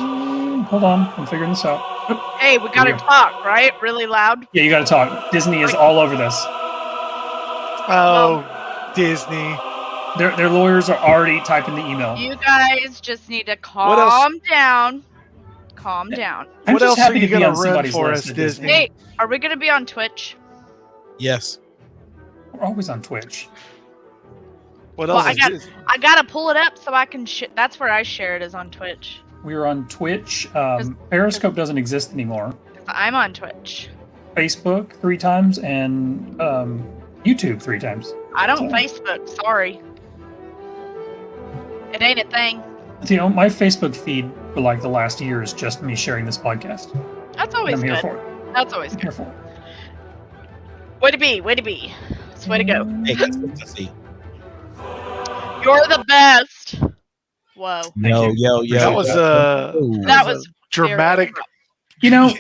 Hold on, I'm figuring this out. Hey, we gotta talk, right? Really loud. Yeah, you gotta talk. Disney is all over this. Oh, Disney. Their lawyers are already typing the email. You guys just need to calm down. Calm down. I'm What just else happy are you to be gonna on run somebody's for list us, at Disney? Hey, are we gonna be on Twitch? Yes. We're always on Twitch. What Well, else? I gotta pull it up so I can. That's where I share it is on Twitch. We are on Twitch. Periscope doesn't exist anymore. I'm on Twitch. Facebook 3 times and YouTube 3 times. I don't Facebook. Sorry. It ain't a thing. You know, my Facebook feed for like the last year is just me sharing this podcast. That's always I'm good. here for it. That's always I'm good. here for it. Way to be. Way to be. It's way to go. Hey, consistency. You're the best. Whoa. Yo. That was That was dramatic. You know,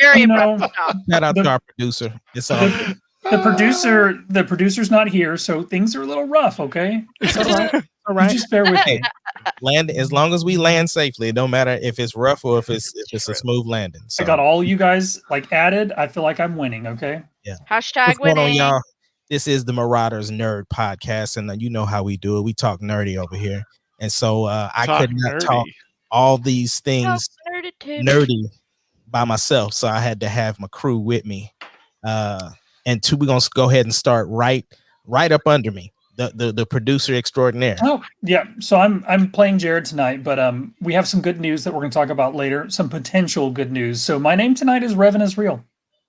very You know, impressive. Job. Shout out to our producer. It's all good. the producer's not here, so things are a little rough. Okay, it's all right. All right. You just bear with Hey, me. land as long as we land safely. It don't matter if it's rough or if it's a smooth landing. So, I got all you guys like added. I feel like I'm winning. Okay. yeah. Hashtag What's going on, winning. y'all? This is the Marauders Nerd Podcast, and you know how we do it. We talk nerdy over here, and so I could not talk all these things nerdy by myself, so I had to have my crew with me. And we're gonna go ahead and start right up under me, the producer extraordinaire. Oh yeah. So I'm playing Jared tonight, but we have some good news that we're gonna talk about later. Some potential good news. So my name tonight is Revan is Real.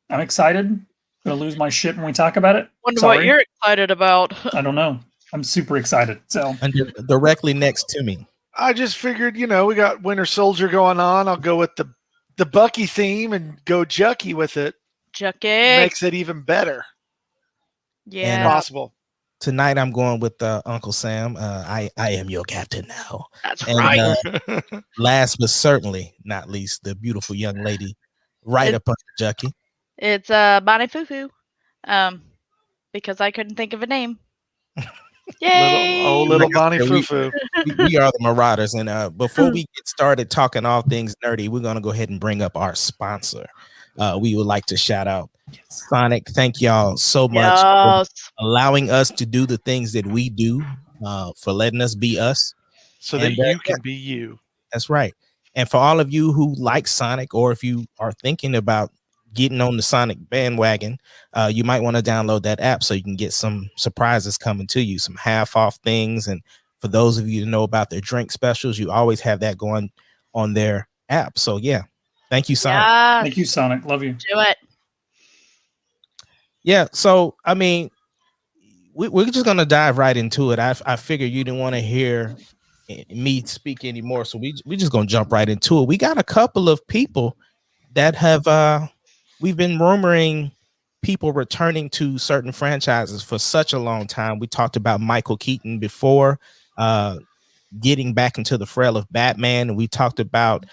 I'm excited. Gonna lose my shit when we talk about it. Wonder Sorry. what you're excited about. I don't know. I'm super excited. So And directly next to me. I just figured, we got Winter Soldier going on. I'll go with the Bucky theme and go Jucky with it. Jucky. Makes it even better. Yeah. Possible. Tonight I'm going with Uncle Sam. I am your captain now. That's And right. last but certainly not least, the beautiful young lady right up under Jucky. It's Bonnie Fufu. Because I couldn't think of a name. Yay! Little Bonnie We- Fufu. We are the Marauders, and before we get started talking all things nerdy, we're gonna go ahead and bring up our sponsor. We would like to shout out Sonic. Thank y'all so much for allowing us to do the things that we do, for letting us be us. So that you can be you. That's right. And for all of you who like Sonic, or if you are thinking about getting on the Sonic bandwagon, you might want to download that app so you can get some surprises coming to you, some half off things. And for those of you who know about their drink specials, you always have that going on their app. So yeah, thank you, Sonic. Yes. thank you, Sonic. Love you. Do it. Yeah. So, I mean, we're just going to dive right into it. I figure you didn't want to hear me speak anymore. So we just going to jump right into it. We got a couple of people that have, we've been rumoring people returning to certain franchises for such a long time. We talked about Michael Keaton before, getting back into the frail of Batman. And we talked about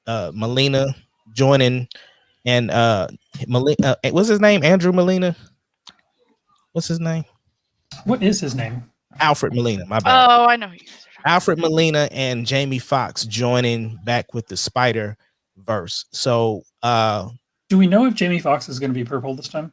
Molina joining, and Molina, what's his name? Andrew Molina? What's his name? What is his name? Alfred Molina, my bad. Oh, I know who you guys are. Alfred Molina and Jamie Foxx joining back with the Spider-Verse. So Do we know if Jamie Foxx is going to be purple this time?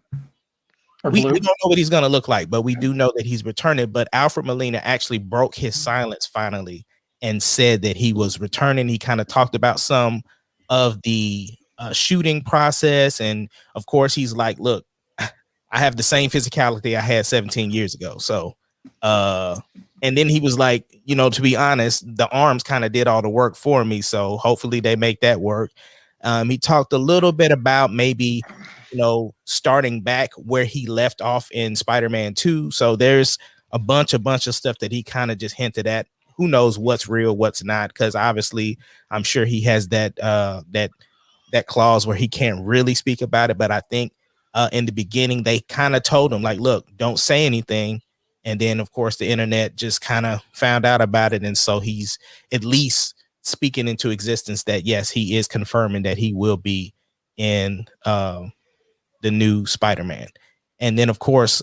Or we blue? don't know what he's going to look like, but we do know that he's returning. But Alfred Molina actually broke his silence finally and said that he was returning. He kind of talked about some of the shooting process. And of course, he's like, look, I have the same physicality I had 17 years ago. So, and then he was like, to be honest, the arms kind of did all the work for me. So hopefully they make that work. He talked a little bit about maybe, starting back where he left off in Spider-Man 2. So there's a bunch of stuff that he kind of just hinted at. Who knows what's real, what's not? Because obviously, I'm sure he has that clause where he can't really speak about it. But I think in the beginning, they kind of told him, like, look, don't say anything. And then, of course, the internet just kind of found out about it. And so he's at least speaking into existence that, yes, he is confirming that he will be in the new Spider-Man. And then, of course,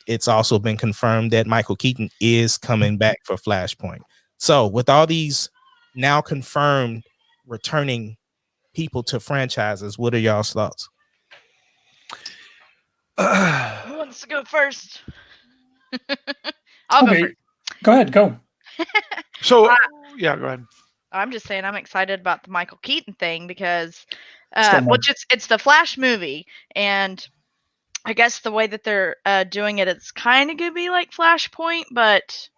it's also been confirmed that Michael Keaton is coming back for Flashpoint. So with all these now confirmed returning people to franchises. What are y'all's thoughts? Who wants to go first? I'll go Okay, first. go ahead, go. So yeah, go ahead. I'm just saying I'm excited about the Michael Keaton thing because, Still no. which it's the Flash movie, and I guess the way that they're doing it, it's kind of gonna be like Flashpoint, but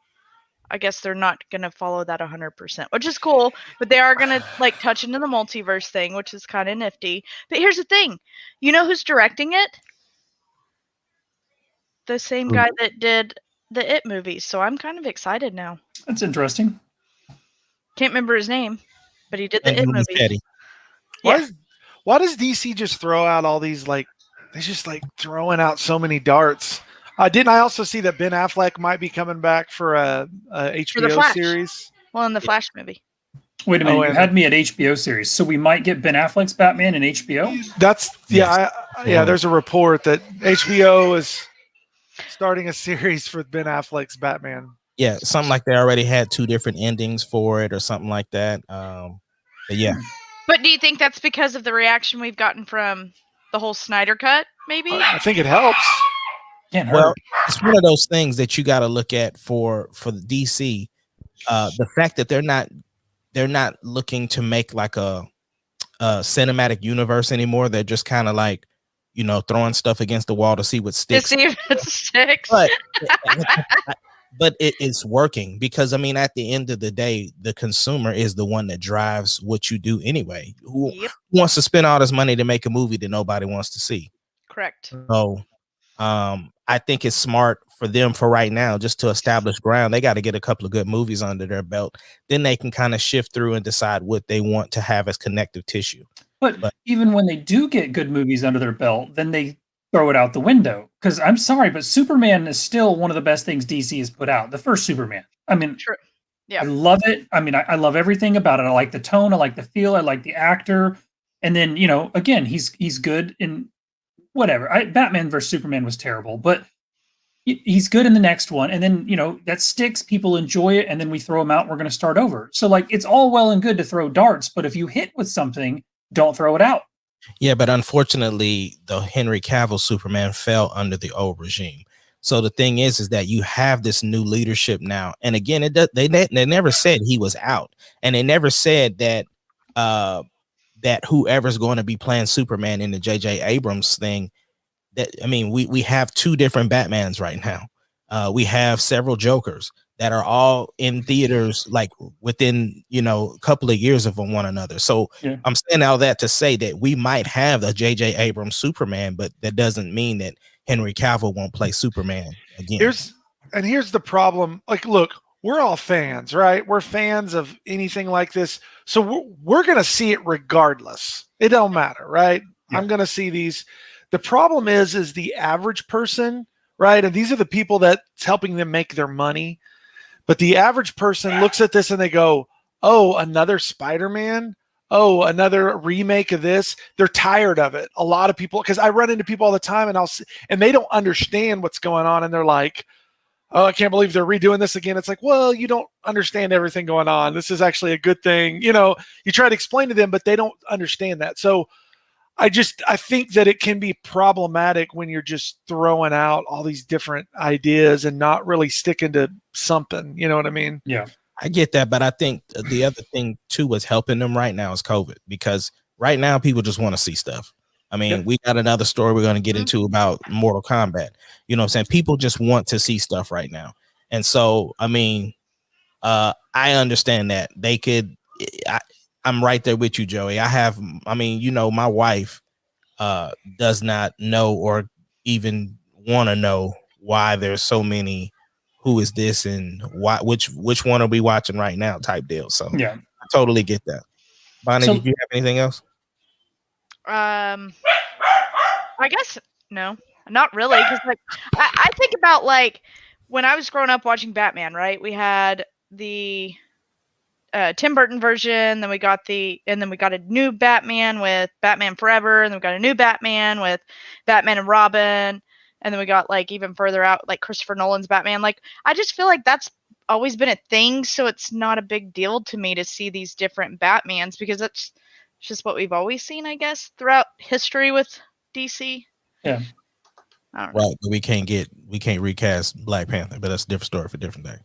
I guess they're not gonna follow that 100%, which is cool. But they are gonna like touch into the multiverse thing, which is kind of nifty. But here's the thing, you know who's directing it? The same guy that did the It movies, so I'm kind of excited now. That's interesting. Can't remember his name, but he did the And It Muschietti. movies. Why, why does DC just throw out all these like they're just like throwing out so many darts? Didn't I also see that Ben Affleck might be coming back for a HBO Flash. series? Well, in the Flash movie. Wait a minute, you and had me at HBO series, so we might get Ben Affleck's Batman in HBO? That's there's a report that HBO is starting a series for Ben Affleck's Batman. Yeah, something like they already had 2 different endings for it or something like that. But yeah. But do you think that's because of the reaction we've gotten from the whole Snyder Cut, maybe? I think it helps. Can't Well, hurt. it's one of those things that you got to look at for the DC. The fact that they're not looking to make like a cinematic universe anymore. They're just kind of like, throwing stuff against the wall to see what To sticks. see if it sticks. But it is working because at the end of the day, the consumer is the one that drives what you do anyway. Who wants to spend all this money to make a movie that nobody wants to see? Correct. So I think it's smart for them for right now just to establish ground. They got to get a couple of good movies under their belt. Then they can kind of shift through and decide what they want to have as connective tissue. But even when they do get good movies under their belt, then they throw it out the window. Because I'm sorry, but Superman is still one of the best things DC has put out. The first Superman. I mean, True. Yeah. I love it. I mean, I love everything about it. I like the tone. I like the feel. I like the actor. And then, again, he's good in whatever. Batman versus Superman was terrible, but he's good in the next one. And then, that sticks. People enjoy it. And then we throw him out. And we're going to start over. So, it's all well and good to throw darts, but if you hit with something, don't throw it out. Yeah, but unfortunately, the Henry Cavill Superman fell under the old regime. So the thing is that you have this new leadership now. And again, they never said he was out, and they never said that that whoever's going to be playing Superman in the J.J. Abrams thing. We have 2 different Batmans right now. We have several Jokers that are all in theaters like within a couple of years of one another. So yeah. I'm saying all that to say that we might have a J.J. Abrams Superman, but that doesn't mean that Henry Cavill won't play Superman again. Here's the problem. Like, look, we're all fans, right? We're fans of anything like this. So we're going to see it regardless. It don't matter, right? Yeah. I'm going to see these. The problem is the average person, right? And these are the people that's helping them make their money. But the average person looks at this and they go, oh, another Spider-Man? Oh, another remake of this? They're tired of it. A lot of people, because I run into people all the time and they don't understand what's going on. And they're like, oh, I can't believe they're redoing this again. It's like, well, you don't understand everything going on. This is actually a good thing. You try to explain to them, but they don't understand that. So I think that it can be problematic when you're just throwing out all these different ideas and not really sticking to something. You know what I mean? Yeah, I get that. But I think the other thing too was helping them right now is COVID, because right now people just want to see stuff. We got another story we're going to get into about Mortal Kombat. You know what I'm saying? People just want to see stuff right now. And so, I understand that they could, I'm right there with you, Joey. My wife does not know or even want to know why there's so many who is this and why which one are we watching right now type deal. So yeah, I totally get that. Bonnie, did you have anything else? I guess no, not really, because I think about when I was growing up watching Batman, right? We had the Tim Burton version, then we got a new Batman with Batman Forever, and then we got a new Batman with Batman and Robin, and then we got even further out Christopher Nolan's Batman. I just feel like that's always been a thing, so it's not a big deal to me to see these different Batmans because that's just what we've always seen, I guess, throughout history with DC. Yeah. I don't know. Right, but we can't recast Black Panther, but that's a different story for a different day.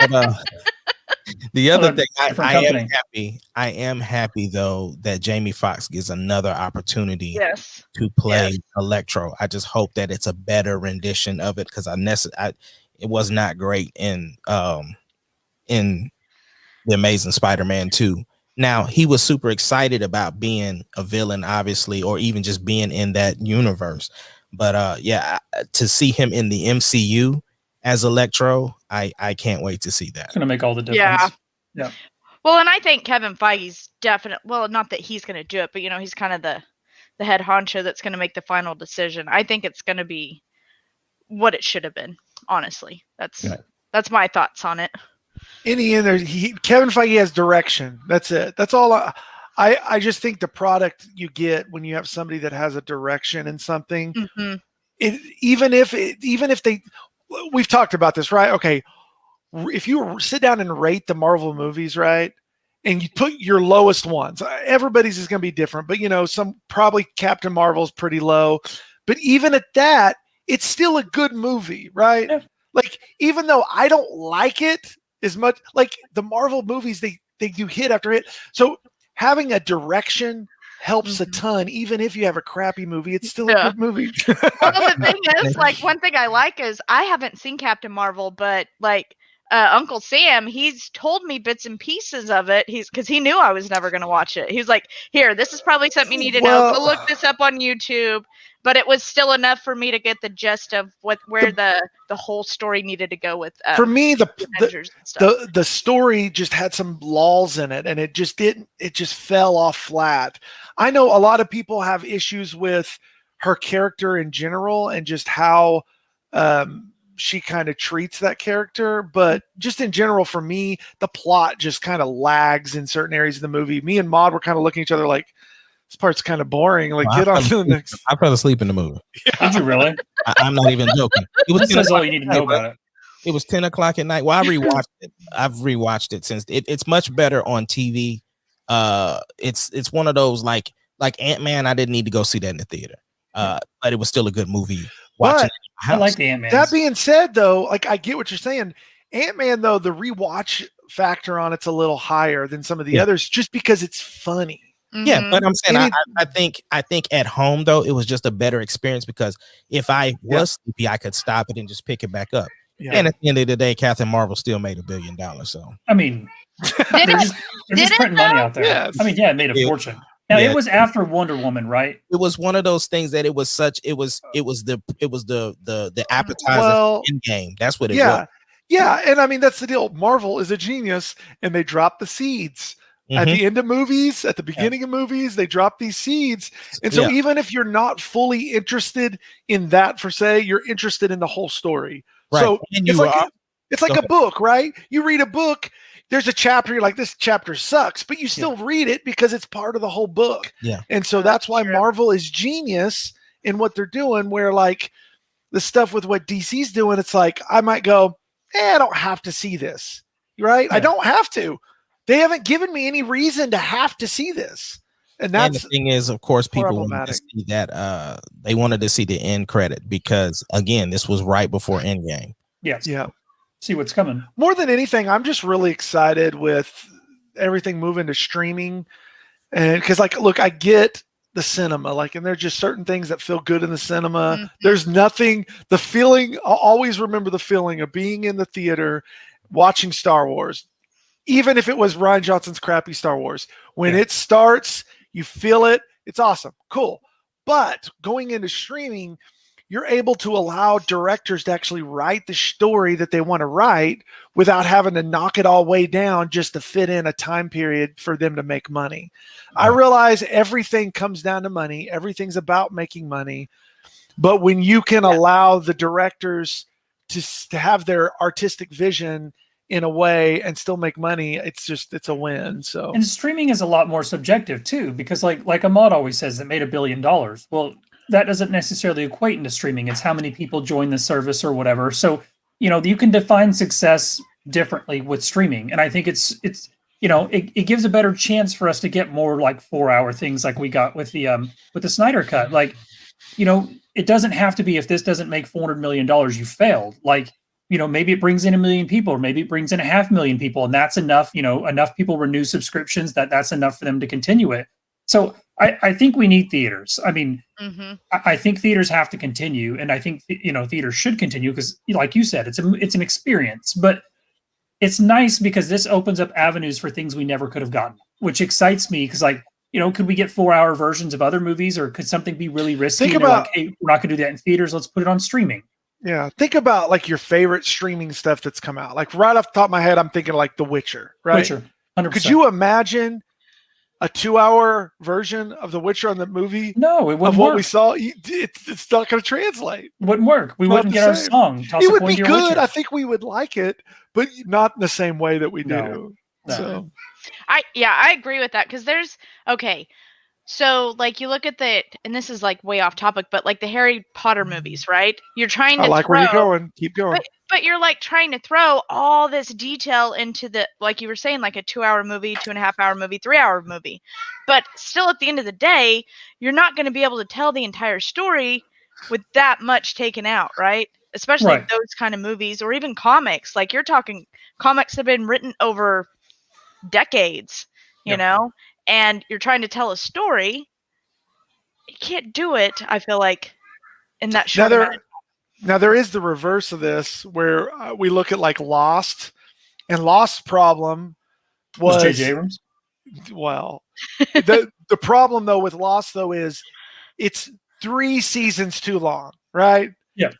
But, the other thing, different I am company. happy. I am happy though that Jamie Foxx gets another opportunity Yes. to play Yes. Electro. I just hope that it's a better rendition of it because it was not great in The Amazing Spider-Man 2. Now he was super excited about being a villain, obviously, or even just being in that universe. But to see him in the MCU as Electro, I can't wait to see that. It's gonna make all the difference. Yeah. Well, and I think Kevin Feige's well, not that he's going to do it, but he's kind of the head honcho that's going to make the final decision. I think it's going to be what it should have been. Honestly, that's my thoughts on it. In the end, Kevin Feige has direction. That's it. That's all. I just think the product you get when you have somebody that has a direction in something, even if we've talked about this, right? Okay, if you sit down and rate the Marvel movies, right, and you put your lowest ones, everybody's is going to be different, but some probably Captain Marvel's pretty low, but even at that, it's still a good movie, right? Yeah. Like, even though I don't like it as much, like the Marvel movies, they do hit after hit. So having a direction helps a ton. Even if you have a crappy movie, it's still a good movie. Well, the thing is, like, one thing I like is I haven't seen Captain Marvel, but like Uncle Sam, he's told me bits and pieces of it. Because he knew I was never going to watch it. He was like, "Here, this is probably something you need to know. Go look this up on YouTube." But it was still enough for me to get the gist of where the whole story needed to go with. For me, the story just had some lulls in it, and it just didn't. It just fell off flat. I know a lot of people have issues with her character in general, and just how she kind of treats that character. But just in general, for me, the plot just kind of lags in certain areas of the movie. Me and Maud were kind of looking at each other like, this part's kind of boring. Like, get on to the next. I fell asleep in the movie. Yeah. Did you really? I'm not even joking. It was That's all you need to know about it. It was 10 o'clock at night. Well, I rewatched it. I've rewatched it since. It's much better on TV. It's one of those like Ant-Man. I didn't need to go see that in the theater. But it was still a good movie. Watching I like the Ant-Man. That being said, though, like, I get what you're saying. Ant-Man, though, the rewatch factor on it's a little higher than some of the others, just because it's funny. Yeah, but I'm saying I think at home though it was just a better experience because if I was sleepy, I could stop it and just pick it back up. Yeah. And at the end of the day, Captain Marvel still made $1 billion. So I mean, they're just printing money out there. Yes. I mean, it made a fortune. Now it was after Wonder Woman, right? It was one of those things that it was the appetizer in game. That's what it was. Yeah, and I mean that's the deal. Marvel is a genius, and they drop the seeds. At the end of movies, at the beginning of movies, they drop these seeds. And so even if you're not fully interested in that, for say, you're interested in the whole story. Right. So it's like a book, right? You read a book, there's a chapter, you're like, this chapter sucks, but you still read it because it's part of the whole book. Yeah. And so that's why Marvel is genius in what they're doing, where like the stuff with what DC's doing, it's like, I might go, I don't have to see this, right? Yeah. I don't have to. They haven't given me any reason to have to see this. And that's the thing is, of course, people wanted to see that they wanted to see the end credit because again, this was right before Endgame. Yes. Yeah. See what's coming. More than anything, I'm just really excited with everything moving to streaming. And because like, look, I get the cinema, like, and there's just certain things that feel good in the cinema. Mm-hmm. There's nothing, the feeling, I'll always remember the feeling of being in the theater, watching Star Wars. Even if it was Rian Johnson's crappy Star Wars, when it starts, you feel it. It's awesome. Cool. But going into streaming, you're able to allow directors to actually write the story that they want to write without having to knock it all way down just to fit in a time period for them to make money. I realize everything comes down to money. Everything's about making money. But when you can allow the directors to have their artistic vision in a way and still make money, it's a win. So, and streaming is a lot more subjective too, because like Ahmad always says, it made $1 billion. Well, that doesn't necessarily equate into streaming. It's how many people join the service or whatever. So, you can define success differently with streaming. And I think it's it gives a better chance for us to get more like 4-hour things like we got with the Snyder cut. Like, it doesn't have to be, if this doesn't make $400 million, you failed. Like, maybe it brings in 1 million people, or maybe it brings in 500,000 people, and that's enough. Enough people renew subscriptions that's enough for them to continue it. So I think we need theaters. I mean, I think theaters have to continue, and I think theaters should continue because, like you said, it's an experience. But it's nice because this opens up avenues for things we never could have gotten, which excites me because, like, could we get 4-hour versions of other movies, or could something be really risky? Think about, like, hey, we're not going to do that in theaters. Let's put it on streaming. Yeah, think about like your favorite streaming stuff that's come out. Like right off the top of my head, I'm thinking like The Witcher, right? Witcher, 100%. Could you imagine a 2-hour version of The Witcher on the movie? No, it wouldn't of what work. we saw. It's not going to translate. It wouldn't work. We wouldn't get our song. It would be good. I think we would like it, but not in the same way that we do. No. So, I agree with that, because there's so like you look at and this is like way off topic, but like the Harry Potter movies, right? You're trying to I like where you're going. Keep going. But you're like trying to throw all this detail into like you were saying, like a 2-hour movie, 2.5-hour movie, 3-hour movie. But still, at the end of the day, you're not going to be able to tell the entire story with that much taken out, right? Especially those kind of movies, or even comics. Like, you're talking comics have been written over decades, you know, and you're trying to tell a story. You can't do it, I feel like, in that short amount of time. Now, there is the reverse of this, where we look at like Lost, and Lost's problem was J.J. Abrams. Well, the problem though with Lost though is it's 3 seasons too long, right? Yeah.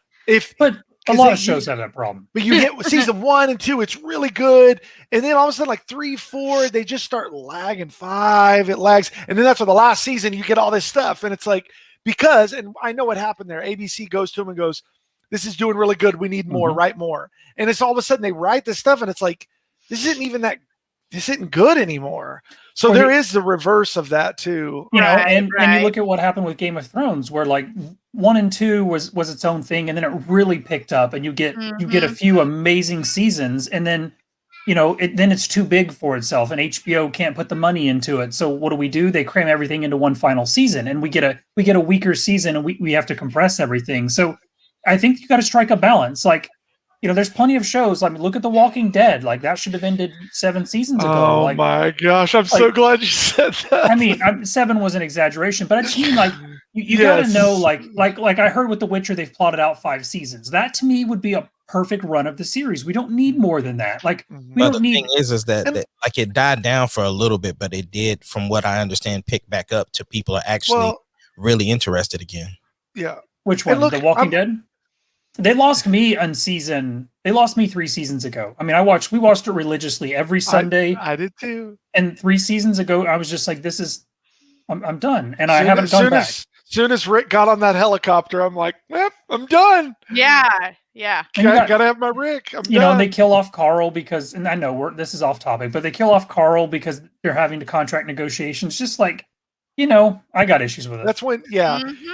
But a lot of shows have that problem. But you get season 1 and 2, it's really good, and then all of a sudden, like 3, 4, they just start lagging. 5, it lags, and then after the last season, you get all this stuff, and it's like, because, and I know what happened there. ABC goes to them and goes, "This is doing really good. We need more. Write more." And it's all of a sudden they write this stuff, and it's like, this isn't good anymore. So there is the reverse of that too. And you look at what happened with Game of Thrones, where like 1 and 2 was its own thing, and then it really picked up, and you get a few amazing seasons, and then then it's too big for itself, and HBO can't put the money into it. So what do? They cram everything into one final season, and we get a weaker season, and we have to compress everything. So I think you got to strike a balance. Like, there's plenty of shows. I mean, look at The Walking Dead. Like, that should have ended 7 seasons ago. Oh, like, my gosh. I'm so glad you said that. I mean, 7 was an exaggeration, but I just mean, like, you got to know, like I heard with The Witcher, they've plotted out 5 seasons. That, to me, would be a perfect run of the series. We don't need more than that. Like, the thing is that like it died down for a little bit, but it did, from what I understand, pick back up to people are actually really interested again. Yeah. Which one? The Walking Dead? They lost me 3 seasons ago. I mean, we watched it religiously every Sunday. I did too. And 3 seasons ago, I was just like, I'm done. And I haven't gone back. Soon as Rick got on that helicopter, I'm like, I'm done. Yeah. Gotta have my Rick. I'm done. And they kill off Carl because, and I know this is off topic, but they kill off Carl because they're having to contract negotiations. Just like, I got issues with it. That's when,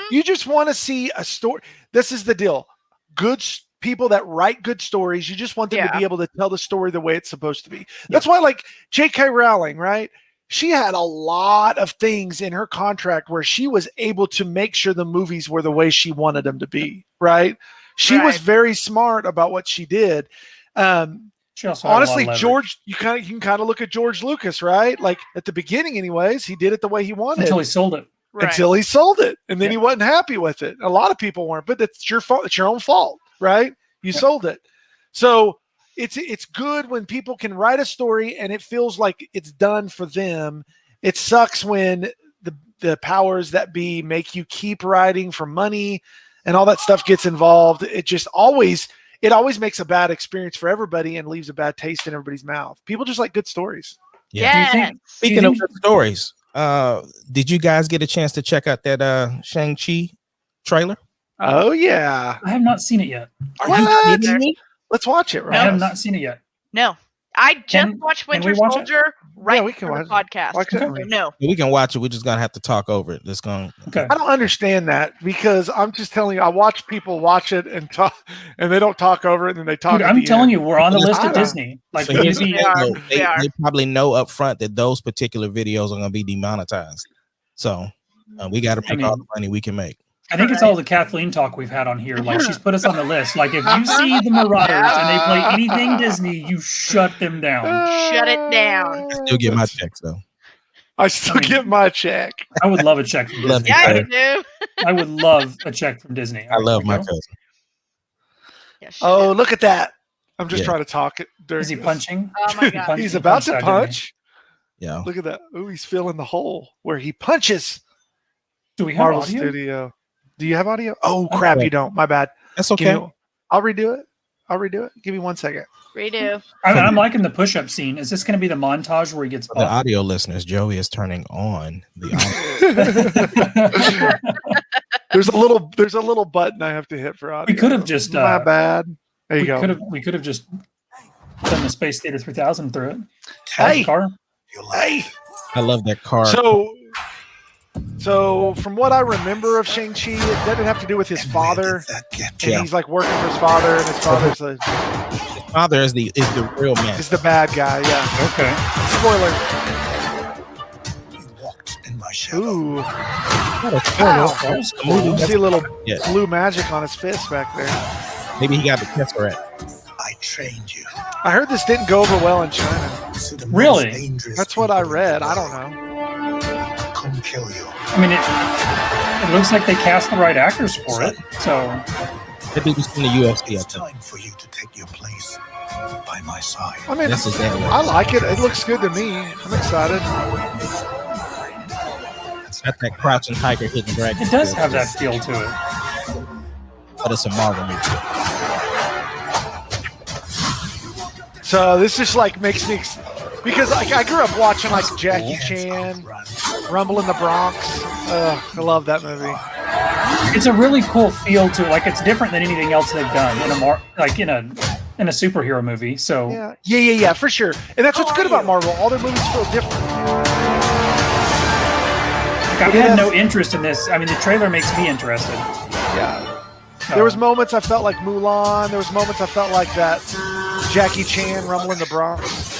you just want to see a story. This is the deal. Good people that write good stories, you just want them to be able to tell the story the way it's supposed to be. That's why, like, J.K. Rowling, right? She had a lot of things in her contract where she was able to make sure the movies were the way she wanted them to be, right? She was very smart about what she did. She also honestly, George, you can kind of look at George Lucas, right? Like, at the beginning, anyways, he did it the way he wanted until he sold it. Right. Until he sold it, and then he wasn't happy with it. A lot of people weren't, but it's your fault. It's your own fault, right? You sold it. So it's good when people can write a story and it feels like it's done for them. It sucks when the powers that be make you keep writing for money and all that stuff gets involved. It always makes a bad experience for everybody and leaves a bad taste in everybody's mouth. People just like good stories. Yeah. Speaking of good stories, did you guys get a chance to check out that Shang Chi trailer? Oh yeah, I have not seen it yet. Are you kidding me? Let's watch it. Right? I have not seen it yet. No. I just Can watched we Winter watch it? Soldier right we can before the watch podcast. Why couldn't Okay. we? No. We can watch it. We're just gonna have to talk over it. Let's go. Okay. I don't understand that because I'm just telling you, I watch people watch it and talk, and they don't talk over it, and then they talk. Dude, I'm telling you, we're on the list I of don't- Disney. Like, So here's the maybe They are. thing, though. They are. They probably know up front that those particular videos are going to be demonetized. So we got to make all the money we can make. I think it's all the Kathleen talk we've had on here. Like, she's put us on the list. Like, if you see the Marauders and they play anything Disney, you shut them down. Shut it down. Still get my checks though. I still get my check. I would love a check from Love Disney. Yeah, you do. I would love a check from Disney. I love my cousin. Yeah, shut Oh, it. look at that! I'm just Yeah. trying to talk it during. Is he this. punching? Oh my god. He's about to punched out, didn't he? punch. Yeah. Look at that! Ooh, he's filling the hole where he punches. Do we have Marvel audio? Studio. Do you have audio? Oh crap! Okay. You don't. My bad. That's Give okay. me- I'll redo it. Give me 1 second. Redo. I'm liking the push-up scene. Is this going to be the montage where he gets For the buff? audio listeners, Joey is turning on the audio. There's a little button I have to hit for audio. We could have just My bad. There you go. we could have just done the Space Theater 3000 through it. Hey. Car. Hey. I love that car. So from what I remember of Shang Chi, it doesn't have to do with his father. And he's like working for his father, and his father's His father is the real man. is the bad guy. Yeah. Okay. Spoiler. You walked in my shadow. Ooh. That was You cool. see a little Yeah. blue magic on his fist back there. Maybe he got the tesseract. I trained you. I heard this didn't go over well in China. To the Really? most dangerous That's what I people in read. the I don't world. know. Come kill you. I mean, it looks like they cast the right actors for it. So That dude was in the UFC, I It's think. time for you to take your place by my side. I mean, That's exactly I right. like it. It looks good to me. I'm excited. It's got that crouching tiger, hidden dragon. it does feel have to that it, feel to it. but it's a Marvel movie. So this just like makes me because like I grew up watching like Jackie Chan, Rumble in the Bronx. I love that movie. It's a really cool feel to it. Like, it's different than anything else they've done in a superhero movie. So Yeah, for sure. And that's what's good about Marvel. All their movies feel different. I had no interest in this. I mean, the trailer makes me interested. Yeah. There was moments I felt like Mulan. There was moments I felt like that Jackie Chan, Rumble in the Bronx.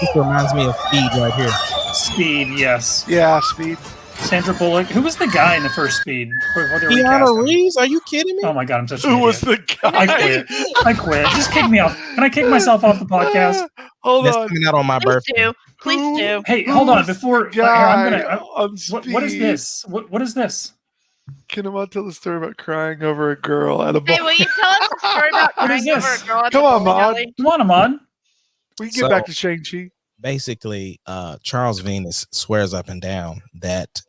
This reminds me of Speed right here. Speed, yes. Yeah, Speed. Sandra Bullock. Who was the guy in the first Speed? Before they recast Keanu him? Reeves? Are you kidding me? Oh my god, I'm such an Who idiot. was the guy? I quit. Just kick me off. Can I kick myself off the podcast? Hold That's on. coming out on my Please birthday. do. Please do. Hey, hold on. Before here, I'm Guy gonna. on What is Speed. this? What is this? Can I tell the story about crying over a girl at a Hey, bar? will you tell us the story about What is crying over this? a girl at Come the on, bowling Maud. alley? Come on, Ahmad. We can get So- back to Shang-Chi. Basically, Charles Venus swears up and down that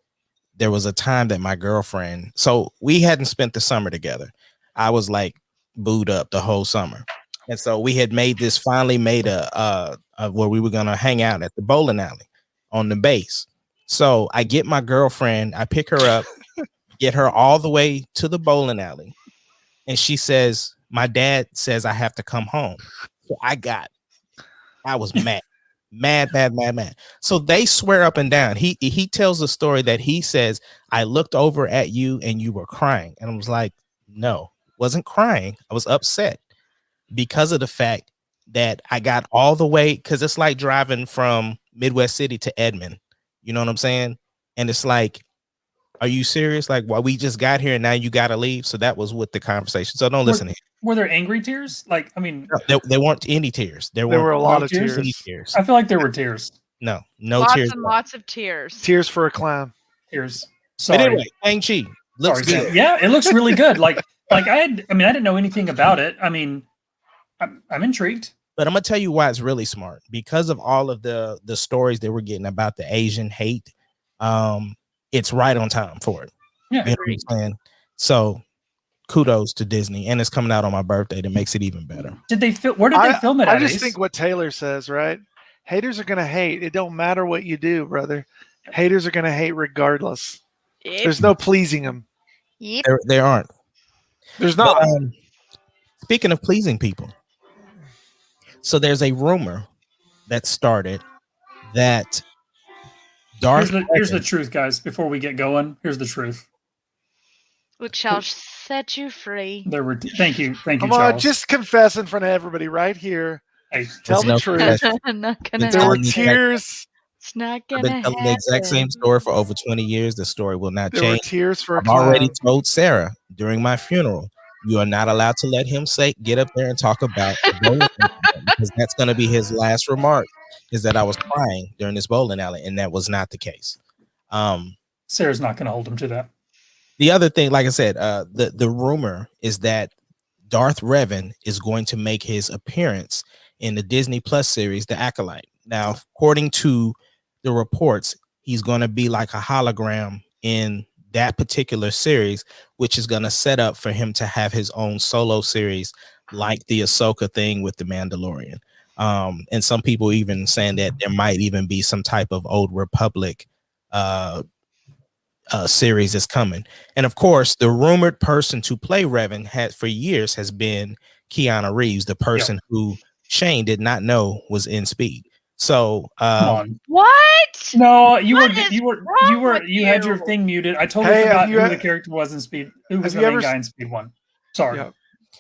there was a time that my girlfriend, so we hadn't spent the summer together. I was like booed up the whole summer. And so we had finally made a where we were gonna hang out at the bowling alley on the base. So I get my girlfriend, I pick her up, get her all the way to the bowling alley, and she says, "My dad says I have to come home." So I was mad. Mad. So they swear up and down. He tells the story that he says, "I looked over at you and you were crying." And I was like, no, wasn't crying. I was upset because of the fact that I got all the way, because it's like driving from Midwest City to Edmond. You know what I'm saying? And it's like, are you serious? Like, well, we just got here and now you got to leave. So that was with the conversation. So don't listen to him. Were there angry tears? Like, I mean, There weren't any tears. There There were a lot no of tears? any tears. tears. I feel like there were tears. No Lots tears. and lots of tears. Tears for a clown. Tears. But Sorry. anyway, Shang-Chi looks Sorry. good. Yeah, it looks really good. Like I didn't know anything about it. I mean, I'm intrigued. But I'm gonna tell you why it's really smart, because of all of the stories that we're getting about the Asian hate. It's right on time for it. Yeah. You know what I'm saying? So kudos to Disney, and it's coming out on my birthday that makes it even better. Where did they film it I at? just Ace? think what Taylor says, right? Haters are gonna hate. It don't matter what you do, brother. Haters are gonna hate regardless. Yep. There's no pleasing them. Yep. There aren't. There's not. But, speaking of pleasing people, So there's a rumor that started that Darth Here's the Revan- truth, guys. Before we get going, here's the truth. Luke shall set you free. There were thank you, Come on, Charles. just confess in front of everybody right here. Hey, Tell There's the no truth. confession. Not gonna There were telling you that- tears. It's not I've gonna been telling the exact same happen. story for over 20 years. The story will not There were change. tears for a I've already clown. told Sarah during my funeral, you are not allowed to let him get up there and talk about the bowling alley, because that's going to be his last remark, is that I was crying during this bowling alley, and that was not the case. Sarah's not going to hold him to that. The other thing, like I said, the rumor is that Darth Revan is going to make his appearance in the Disney Plus series, The Acolyte. Now, according to the reports, he's going to be like a hologram in that particular series, which is going to set up for him to have his own solo series, like the Ahsoka thing with the Mandalorian. And some people even saying that there might even be some type of Old Republic series is coming. And of course, the rumored person to play Revan for years has been Keanu Reeves, the person who Shane did not know was in Speed. So Come on. What? No, you What were is you wrong with had your you? thing muted. I totally Hey, forgot have you who the character was in Speed. Who was the you main ever guy in Speed 1? Sorry. Yeah.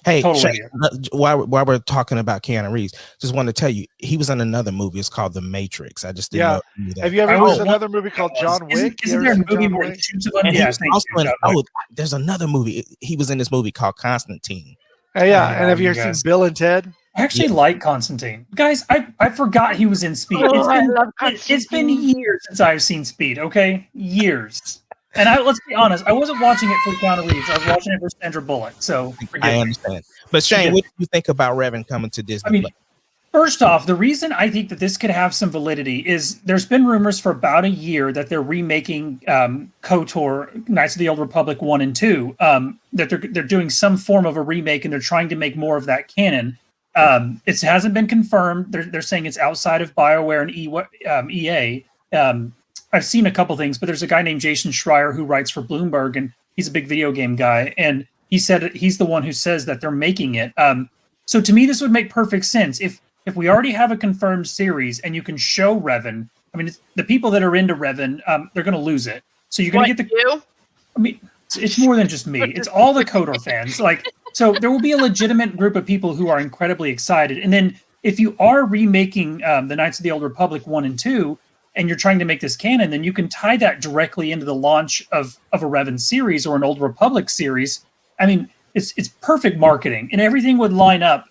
hey, Total Shane, idiot. while we're talking about Keanu Reeves, just want to tell you he was in another movie. It's called The Matrix. I just didn't know you knew that. Have you ever I there's was another movie called John Wick? Isn't You there ever a seen movie John where he Wick? shoots a bunch? And he Yeah, was thank also you. in, John Wick. there's another movie. He was in this movie called Constantine. Hey, yeah, Oh, and have you you ever seen guys. Bill and Ted? I actually like Constantine. Guys, I forgot he was in Speed. Oh, I love It's been Constantine. years since I've seen Speed, okay? Years. And let's be honest, I wasn't watching it for Keanu Reeves. I was watching it for Sandra Bullock. So forgive I me. understand. But Shane, Forgive what do you think about Revan coming to Disney I mean, Plus? first off, the reason I think that this could have some validity is there's been rumors for about a year that they're remaking KOTOR, Knights of the Old Republic 1 and 2, that they're doing some form of a remake and they're trying to make more of that canon. It hasn't been confirmed. They're saying it's outside of BioWare and EA. I've seen a couple things, but there's a guy named Jason Schreier who writes for Bloomberg, and he's a big video game guy. And he said he's the one who says that they're making it. So to me, this would make perfect sense. If we already have a confirmed series and you can show Revan, I mean, the people that are into Revan, they're going to lose it. So you're going to get the. You? I mean, it's more than just me. It's all the KOTOR fans. So there will be a legitimate group of people who are incredibly excited. And then if you are remaking the Knights of the Old Republic 1 and 2, and you're trying to make this canon, then you can tie that directly into the launch of a Revan series or an Old Republic series. I mean, it's perfect marketing, and everything would line up.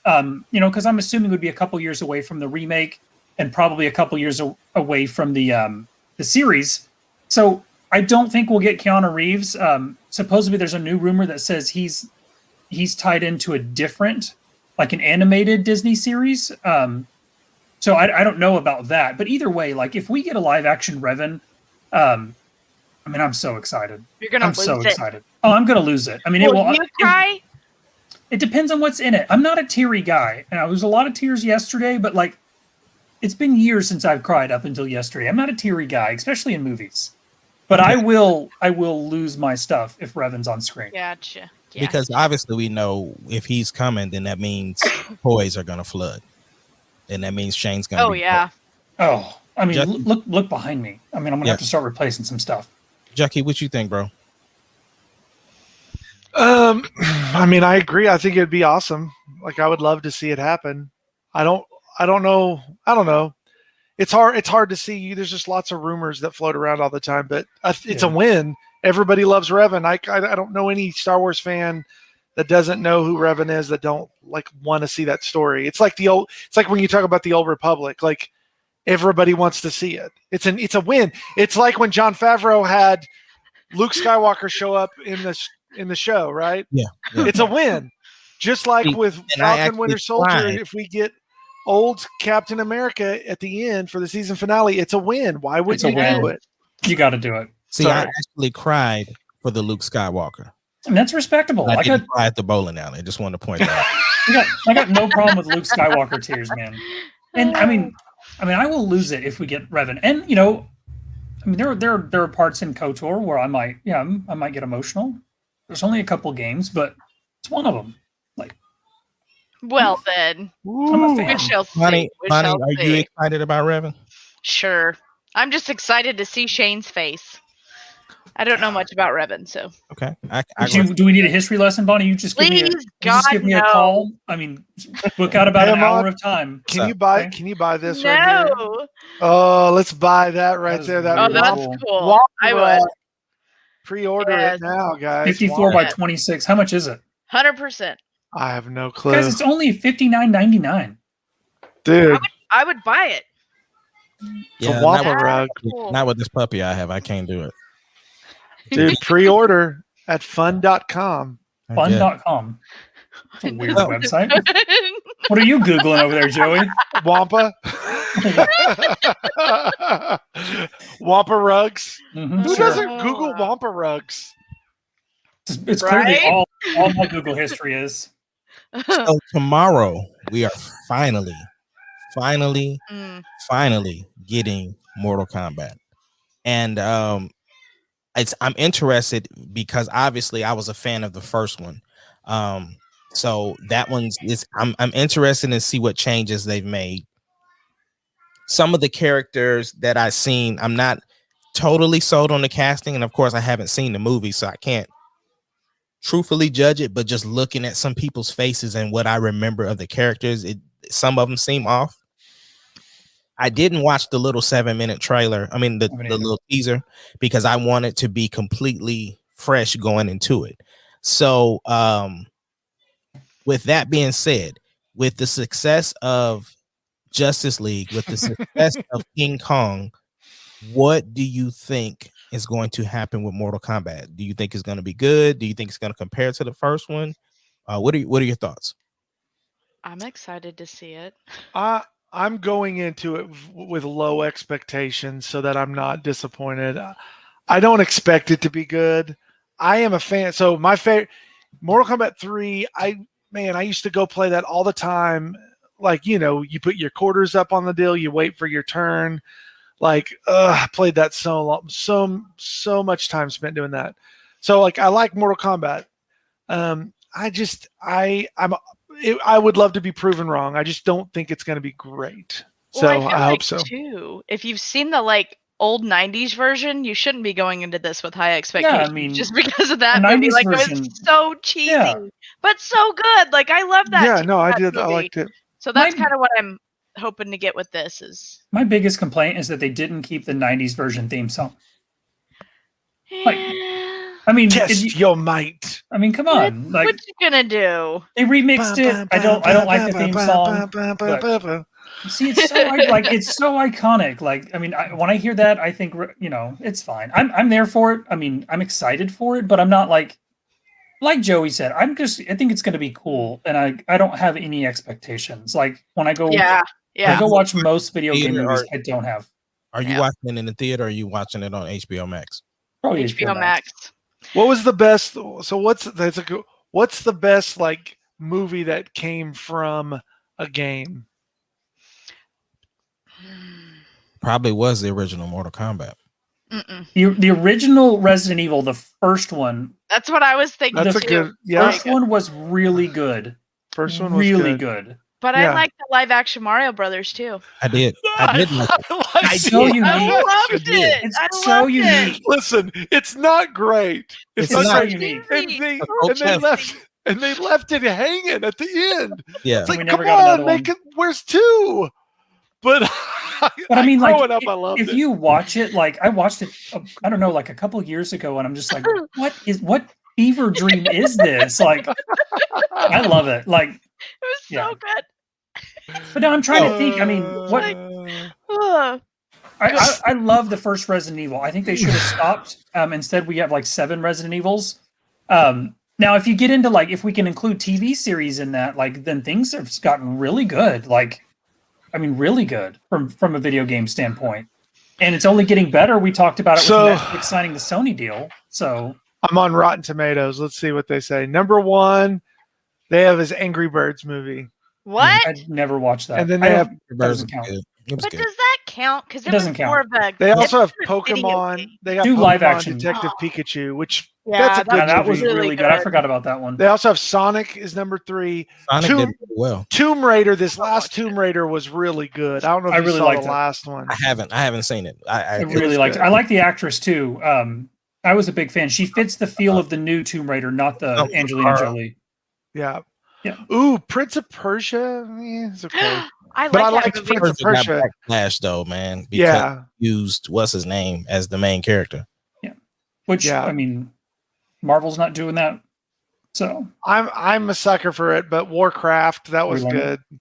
Because I'm assuming it would be a couple years away from the remake, and probably a couple years away from the series. So I don't think we'll get Keanu Reeves. Supposedly, there's a new rumor that says he's tied into a different, like an animated Disney series. So I don't know about that, but either way, like if we get a live action Revan, I mean, I'm so excited. You're gonna I'm lose so it. excited. Oh, I'm gonna lose it. I mean, Will you cry? It depends on what's in it. I'm not a teary guy, and I was a lot of tears yesterday, but like, it's been years since I've cried up until yesterday. I'm not a teary guy, especially in movies. But I will lose my stuff if Revan's on screen. Gotcha. Yeah. Because obviously we know if he's coming, then that means toys are gonna flood, and that means Shane's gonna. Oh yeah. Oh, I mean, Jackie? look behind me. I mean, I'm gonna have to start replacing some stuff. Jackie, what you think, bro? I mean, I agree. I think it'd be awesome. Like, I would love to see it happen. I don't know. It's hard to see. There's just lots of rumors that float around all the time, but it's a win. Everybody loves Revan. I don't know any Star Wars fan that doesn't know who Revan is that don't like want to see that story. It's like when you talk about the Old Republic, like everybody wants to see it. It's a win. It's like when Jon Favreau had Luke Skywalker show up in the show, right? Yeah. It's a win. Just like with Falcon Winter Soldier, cried. if we get old Captain America at the end for the season finale, it's a win. Why wouldn't you do it? You got to do it. See, I actually cried for the Luke Skywalker. And that's respectable. I didn't cry at the bowling alley. I just wanted to point that out. I got no problem with Luke Skywalker tears, man. And I mean, I will lose it if we get Revan. And I mean, there are parts in KOTOR where I might get emotional. There's only a couple games, but it's one of them. Like, Well then, I'm a Ooh. we fan. shall see. Bonnie, We Bonnie, shall are you see. excited about Revan? Sure. I'm just excited to see Shane's face. I don't know much about Revan, so Okay. Do we need a history lesson, Bonnie? You just give me please, you just God, give me a no. call. I mean, book out about Hey, an Ahmad, hour of time. Can you Okay. buy this right here? No. Oh, let's buy that right is there. That Oh, really that's cool. cool. I would. Pre-order Yes. it now, guys. 54 by Yes. 26. How much is it? 100%. I have no clue, Guys, it's only $59.99. dude. I would buy it. It's a Yeah, Wampa That's rug, cool. not with this puppy I have. I can't do it. dude. Pre-order at fun.com. I guess. Fun.com. It's a weird Well- website. What are you Googling over there, Joey? Wampa. Wampa rugs. Mhm, Who sure. doesn't Google Wampa rugs? It's clearly Right? all my Google history is. So tomorrow we are finally Mm. getting Mortal Kombat, and I'm interested because obviously I was a fan of the first one. So that I'm interested to see what changes they've made. Some of the characters that I've seen, I'm not totally sold on the casting, and of course I haven't seen the movie, so I can't truthfully judge it. But just looking at some people's faces and what I remember of the characters, some of them seem off. I didn't watch the little 7-minute trailer. I mean, the little teaser, because I wanted to be completely fresh going into it. So, with that being said, with the success of Justice League, with the success of King Kong, what do you think is going to happen with Mortal Kombat? Do you think it's going to be good? Do you think it's going to compare to the first one? What are your thoughts? I'm excited to see it. I'm going into it with low expectations so that I'm not disappointed. I don't expect it to be good. I am a fan. So my favorite, Mortal Kombat 3, I used to go play that all the time. Like, you put your quarters up on the deal, you wait for your turn. Like, I played that so long, so much time spent doing that. So like, I like Mortal Kombat. I would love to be proven wrong. I just don't think it's going to be great. So Well, I hope so. Too. If you've seen the old 90s version, you shouldn't be going into this with high expectations. I mean, just because of that the movie. 90s Like, it version- was so cheesy, Yeah. but so good. Like, I love that. Yeah, no, I that did. I movie. liked it. So that's kind of what I'm hoping to get with this. Is My biggest complaint is that they didn't keep the 90s version theme song. Like, I mean, Test your might. I mean, come on. Like, what you gonna do? they remixed it. I don't like the theme song. But, see, it's so it's so iconic. Like, I mean, when I hear that, I think it's fine. I'm there for it. I mean, I'm excited for it, but I'm not like Joey said. I think it's going to be cool, and I don't have any expectations. Like when I go, when I go watch most video game movies, I don't have. Are you watching it in the theater, or are you watching it on HBO Max? Probably HBO Max. What was the best? So what's the best movie that came from a game? Probably was the original Mortal Kombat. The original Resident Evil, the first one. That's what I was thinking. That's too. First one was really good. First one was really good. But I like the live action Mario Brothers too. I did. It's so unique. I loved it. It's so unique. Listen, it's not great. It's so unique. And they left it hanging at the end. Yeah. It's like, come on, make it. Where's 2? But I mean, growing up, I loved if it. you watch it, I watched it, I don't know, a couple years ago, and I'm just like, what fever dream is this? Like, I love it. Like, it was so good. But now I'm trying to think. I mean, what? I love the first Resident Evil. I think they should have stopped. Instead, we have 7 Resident Evils. Now, if you get into if we can include TV series in that, then things have gotten really good. Really good from a video game standpoint, and it's only getting better. We talked about it with Netflix signing the Sony deal. So I'm on Rotten Tomatoes. Let's see what they say. Number 1, they have his Angry Birds movie. What? I never watched that. And then they have doesn't count. But does that count? Because it doesn't count. They also have Pokemon. They got Do Pokemon live action Detective Pikachu, which Yeah, a good that was movie. really good. I forgot about that one. They also have Sonic is number 3. Sonic did really well. Tomb Raider. This last Tomb Raider was really good. I don't know if I you really saw liked the it. last one. I haven't seen it. I it really was liked it. good. I like the actress too. I was a big fan. She fits the feel of the new Tomb Raider, not the Angelina Jolie. Yeah. Yeah. Ooh, Prince of Persia. It's okay. I But I like like that movie. Prince of Got Persia. backlash though, man. Because Yeah. he used what's his name as the main character. Which Yeah. I mean, Marvel's not doing that. So I'm a sucker for it, but Warcraft, that was Relearn it. good.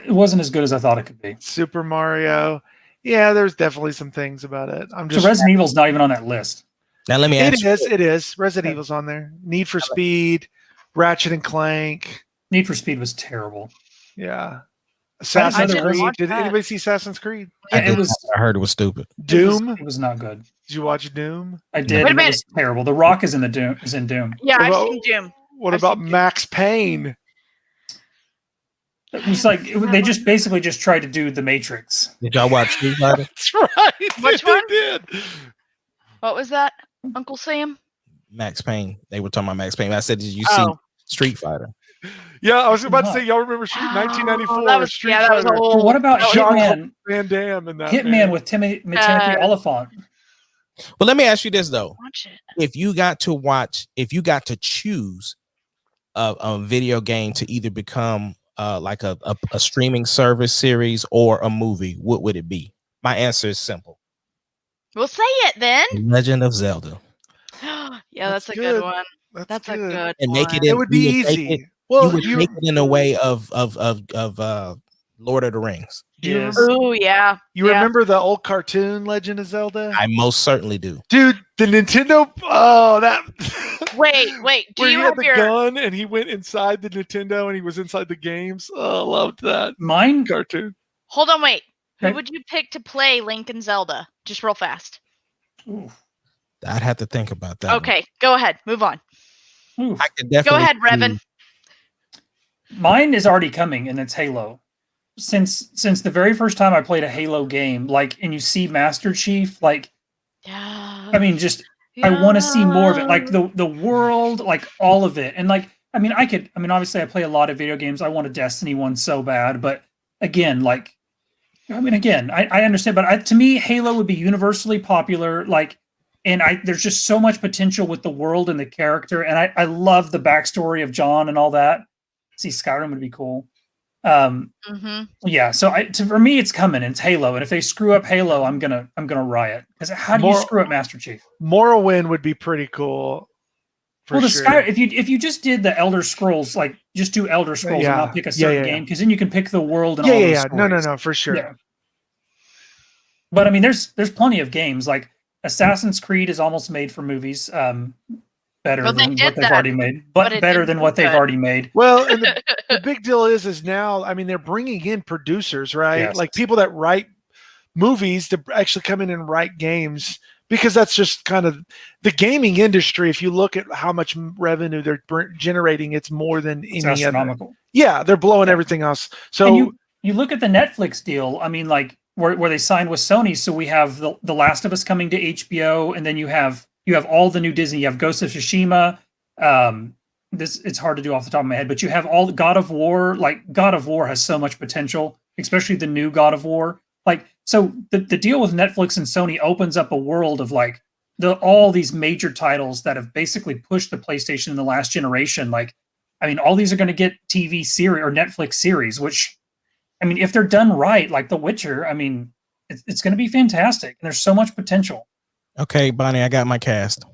it wasn't as good as I thought it could be. Super Mario. Yeah, there's definitely some things about it. I'm So just Resident Evil's not even on that list. Now let me ask you. it is. Resident Okay. Evil's on there. Need for Speed, Ratchet and Clank. Need for Speed was terrible. Yeah. I Assassin's didn't Creed. watch Did that. anybody see Assassin's Creed? Yeah, I it was heard it was stupid. Doom. It was not good. Did you watch Doom? I did. Wait a And it minute. was terrible. The Rock is in the Doom. Is in Doom. Yeah, What I've about- seen Doom. What I've about seen Doom. Max Payne? It was like they just basically just tried to do the Matrix. Did y'all watch Street Fighter? That's right. Which they one? did. What was that, Uncle Sam? Max Payne. They were talking about Max Payne. I said, did you see Oh, Street Fighter? Yeah, I was about to say, y'all remember Street Oh, 1994 that was, Street yeah, that was Fighter. old. Well, what about That was Jean-Claude Hitman? Van Damme and that Hitman man. with Timothy Uh, Oliphant. Well, let me ask you this though: Watch it. if you got to choose a video game to either become like a streaming service series or a movie, what would it be? My answer is simple: We'll say it then. Legend of Zelda. Yeah, that's a good. good one. That's a good And make it one. in, It would be you would make easy. it- Well, you would make it in a way of Lord of the Rings. do you Yes. remember, Ooh, yeah. you yeah. remember the old cartoon Legend of Zelda? I most certainly do. Dude, the Nintendo. Oh, that. Wait. Do Where you he have had the your? gun and he went inside the Nintendo and he was inside the games. Oh, I loved that Mine. cartoon. Hold on, wait. Who Okay. would you pick to play Link and Zelda? Just real fast. Ooh, I'd have to think about that. Okay, go ahead. Move on. ooh. I could definitely Go ahead, Revan. Mine is already coming, and it's Halo. Since the very first time I played a Halo game, like, and you see Master Chief, like, Yeah. I mean, just I want to see more of it, like the world, like all of it, and like, I mean, obviously, I play a lot of video games. I want a Destiny one so bad, but again, like, I mean, again, I understand, but to me, Halo would be universally popular, like, and there's just so much potential with the world and the character, and I love the backstory of John and all that. See, Skyrim would be cool. Yeah, so for me, it's coming. It's Halo, and if they screw up Halo, I'm gonna riot. Because how do you screw up Master Chief? Morrowind would be pretty cool. For Well, sure. if you just did the Elder Scrolls, like just do Elder Scrolls and not pick a certain game, because then you can pick the world and all those stories. No, for sure. Yeah. But I mean, there's plenty of games like Assassin's Creed is almost made for movies. Better Well, they than did what they've that, already made, but but it better didn't than do what they've good. already made. Well, and the big deal is now, I mean, they're bringing in producers, right? Yes. Like people that write movies to actually come in and write games, because that's just kind of the gaming industry. If you look at how much revenue they're generating, it's more than It's any other. astronomical. Yeah, they're blowing everything else. So And you look at the Netflix deal. I mean, like where they signed with Sony. So we have the Last of Us coming to HBO, and then you have all the new Disney. You have Ghost of Tsushima. It's hard to do off the top of my head, but you have all the God of War. Like God of War has so much potential, especially the new God of War. Like, so the deal with Netflix and Sony opens up a world of like all these major titles that have basically pushed the PlayStation in the last generation. Like, I mean, all these are going to get TV series or Netflix series, which, I mean, if they're done right, like The Witcher, I mean, it's going to be fantastic. And there's so much potential. Okay, Bonnie, I got my cast.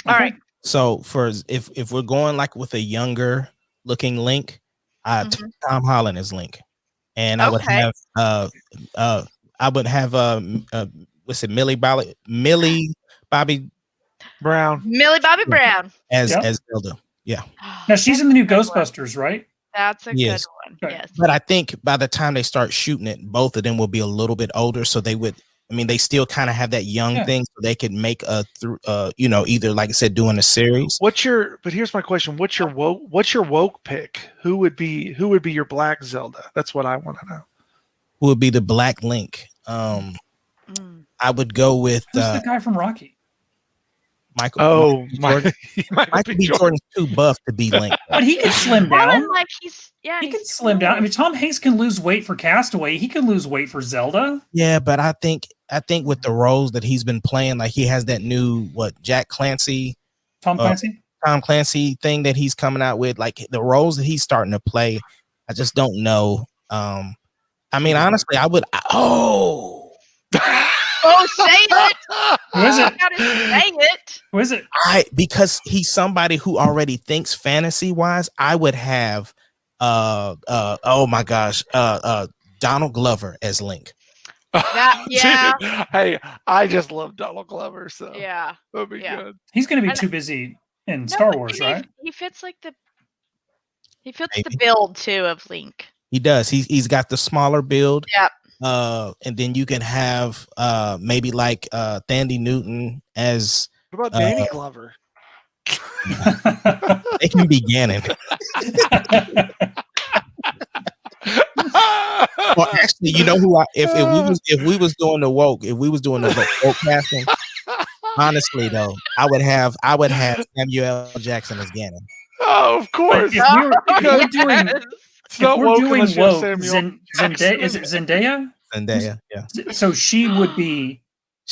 All right. So if we're going like with a younger looking Link, Mhm. Tom Holland is Link, and I would Okay. have what's it, Millie Bobby Brown. Millie Bobby Brown. as Yep. as Zelda. Yeah, Now she's in the new That's a good one. Ghostbusters, right? That's a Yes. good one. Okay. Yes. but I think by the time they start shooting it, both of them will be a little bit older, so they would. I mean, they still kind of have that young Yeah. thing, so they could make either like I said, doing a series. But here's my question. What's your woke pick? Who would be your black Zelda? That's what I want to know. Who would be the Black Link? Mm. I would go with Who's the guy from Rocky? Oh, Michael B. Jordan's too buff to be Link. But he could slim down. Alan, like He could slim down. I mean, Tom Hanks can lose weight for Castaway. He can lose weight for Zelda. Yeah, but I think with the roles that he's been playing, like he has that new Tom Clancy thing that he's coming out with, like the roles that he's starting to play. I just don't know. I mean, honestly, I would. Oh, say it! Who is it? You gotta say it. Who is it? Because he's somebody who already thinks fantasy wise. I would have oh my gosh, Donald Glover as Link. Yeah. Hey, I just love Donald Glover, so Yeah. that'd be good. He's going to be too busy in Star Wars, right? He fits like the build too of Link. He does. He's got the smaller build. Yep. And then you can have maybe like Thandie Newton as. What about Danny Glover? They can be Ganon. Well, actually, you know who? If we was doing the woke casting, honestly though, I would have Samuel L. Jackson as Ganon. Oh, of course. If we're doing woke, Zendaya, is it Zendaya? Zendaya, yeah. So she would be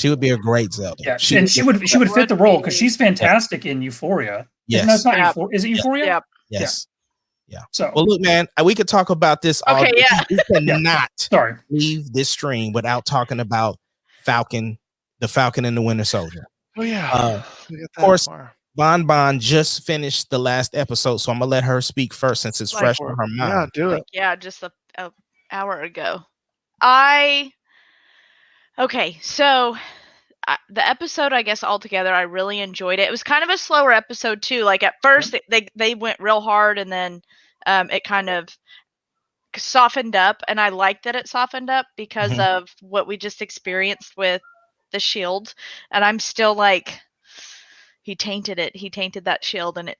a great Zelda. Yeah, she would fit the role because she's fantastic in Euphoria. Yes. No, it's not Euphoria. Is it Euphoria? Yep. Yes. Yeah. So well, look, man, we could talk about this all Okay, day. yeah. We cannot leave this stream without talking about the Falcon and the Winter Soldier. Oh yeah. Of course, Bon just finished the last episode, so I'm gonna let her speak first since it's fresh on her mind. Yeah, do it. Yeah, just a hour ago. Okay, so the episode, I guess altogether, I really enjoyed it. It was kind of a slower episode too. Like at first, they went real hard, and then it kind of softened up, and I liked that it softened up because of what we just experienced with the shield. And I'm still like, he tainted it. He tainted that shield, and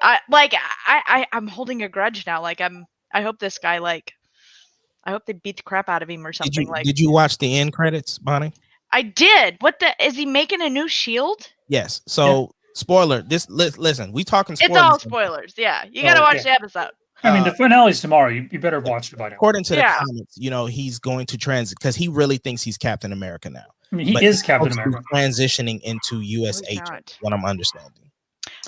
I'm holding a grudge now. Like I hope this guy I hope they beat the crap out of him or something. Did you watch the end credits, Bonnie? I did. Is he making a new shield? Yes. So spoiler. Listen. We talking spoilers. It's all spoilers. Yeah, you gotta watch the episode. I mean, the finale's tomorrow. You better watch it by now. According to the comments, he's going to transit because he really thinks he's Captain America now. I mean, he is Captain America. Transitioning into U.S. agent. What I'm understanding.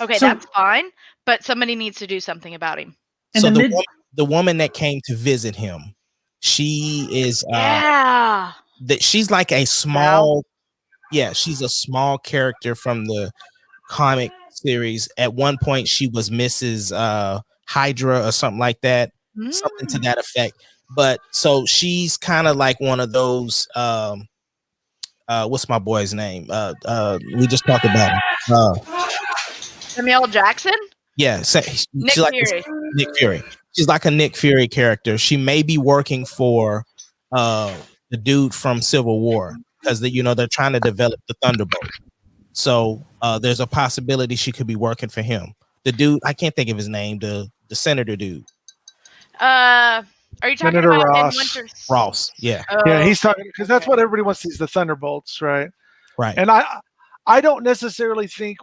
Okay, that's fine, but somebody needs to do something about him. So the woman that came to visit him, she is she's like a small she's a small character from the comic series. At one point she was Mrs. Hydra or something like that, something to that effect. But so she's kind of like one of those what's my boy's name? We just talked about him. Samuel Jackson? Yeah, Nick Fury. Nick Fury. She's like a Nick Fury character. She may be working for the dude from Civil War because they're trying to develop the Thunderbolt. So there's a possibility she could be working for him. The dude, I can't think of his name. The senator dude. Are you talking Senator about Ross? Ross, yeah. Yeah, he's talking because that's what everybody wants to see, the Thunderbolts, right? Right. And I don't necessarily think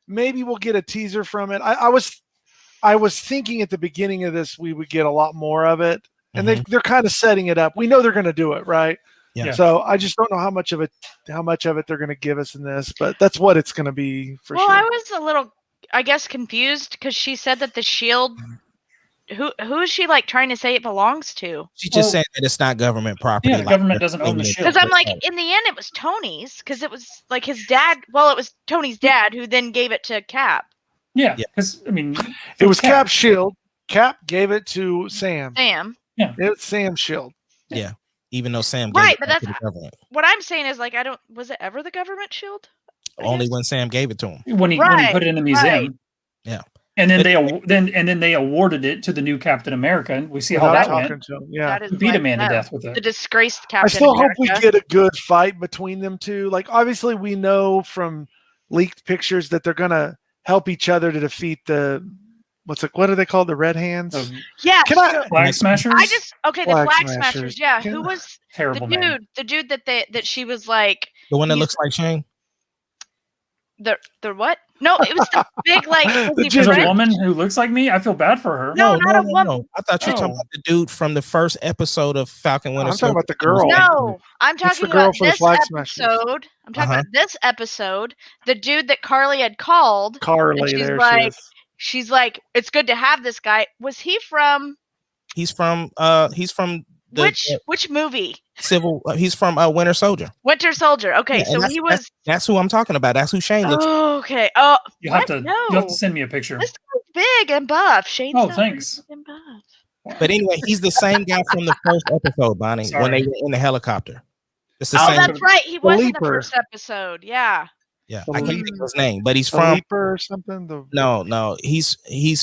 maybe we'll get a teaser from it. I was thinking at the beginning of this we would get a lot more of it, and they're kind of setting it up. We know they're going to do it, right? Yeah. So I just don't know how much of it they're going to give us in this, but that's what it's going to be for sure. Well, I was a little, I guess, confused because she said that the shield. Who is she trying to say it belongs to? She just said that it's not government property. Yeah, the government doesn't own the shield. Because I'm like, in the end, it was Tony's because it was like his dad. Well, it was Tony's dad who then gave it to Cap. Yeah, because I mean, it was Cap's shield. Cap gave it to Sam. Sam. Yeah, it's Sam's shield. Yeah, even though Sam gave it but to that's the government. What I'm saying is was it ever the government shield? Only when Sam gave it to him. When he put it in the museum. Right. Yeah. And then they awarded it to the new Captain America, and we see how that went. Yeah, he beat a man to death with it. The disgraced Captain. I still America. hope we get a good fight between them two. Like obviously, we know from leaked pictures that they're gonna help each other to defeat the what are they called? The Red Hands? Yeah. Flag Smashers? The Flag Smashers. Yeah. Who was terrible the dude? man. The dude that she was like the one that looks like Shane. The what? No, it was the big like. Was he There's a French? woman who looks like me. I feel bad for her. No, not a woman. I thought you were talking Oh. about the dude from the first episode of Falcon Winter I'm talking about the Soldier. girl. No, I'm It's the talking girl about for the this Flag Smashers. episode. I'm talking about this episode. The dude that Carly had called. Carly, she's there like- she is. She's like, it's good to have this guy. Was he from He's from the which movie? Civil. He's from Winter Soldier. Winter Soldier. Okay, Yeah, and so he was. That's who I'm talking about. That's who Shane looks. Oh, okay. Oh, You have what? to. No. You have to send me a picture. This guy's big and buff. Shane's Oh, not thanks. big and buff. But anyway, he's the same guy from the first episode, Bonnie, when Sorry. they were in the helicopter. It's the Oh, same. that's right. He was in the Leaper. first episode. Yeah. Yeah, The I can't think of his Leaper. name, but he's The from. Leaper or something. No, he's he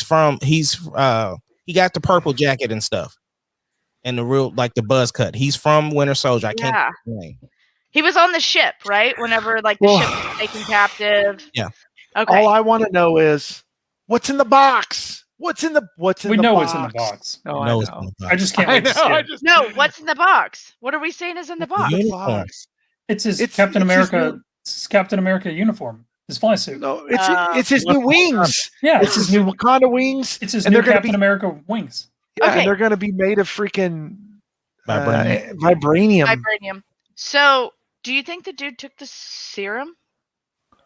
got the purple jacket and stuff, and the real like the buzz cut. He's from Winter Soldier. I can't Yeah. think of his name. He was on the ship, right? Whenever like the Well- ship was taken captive. Yeah. Okay. All I want to know is what's in the box. What's in the We the know box? what's in the box. No, No, I it's know. in the box. I just can't I wait to know. see I it. just No, what's in the box? What are we saying is in the It's box? the the uniform. box. It's his It's- Captain it's his America. It's Captain America uniform. His fly suit. No, Uh, it's his new wings. Yeah, It's his new Wakanda wings. It's his and new they're gonna Captain be- America wings. Yeah, Okay. and they're going to be made of freaking Vibranium. vibranium. Vibranium. So, do you think the dude took the serum?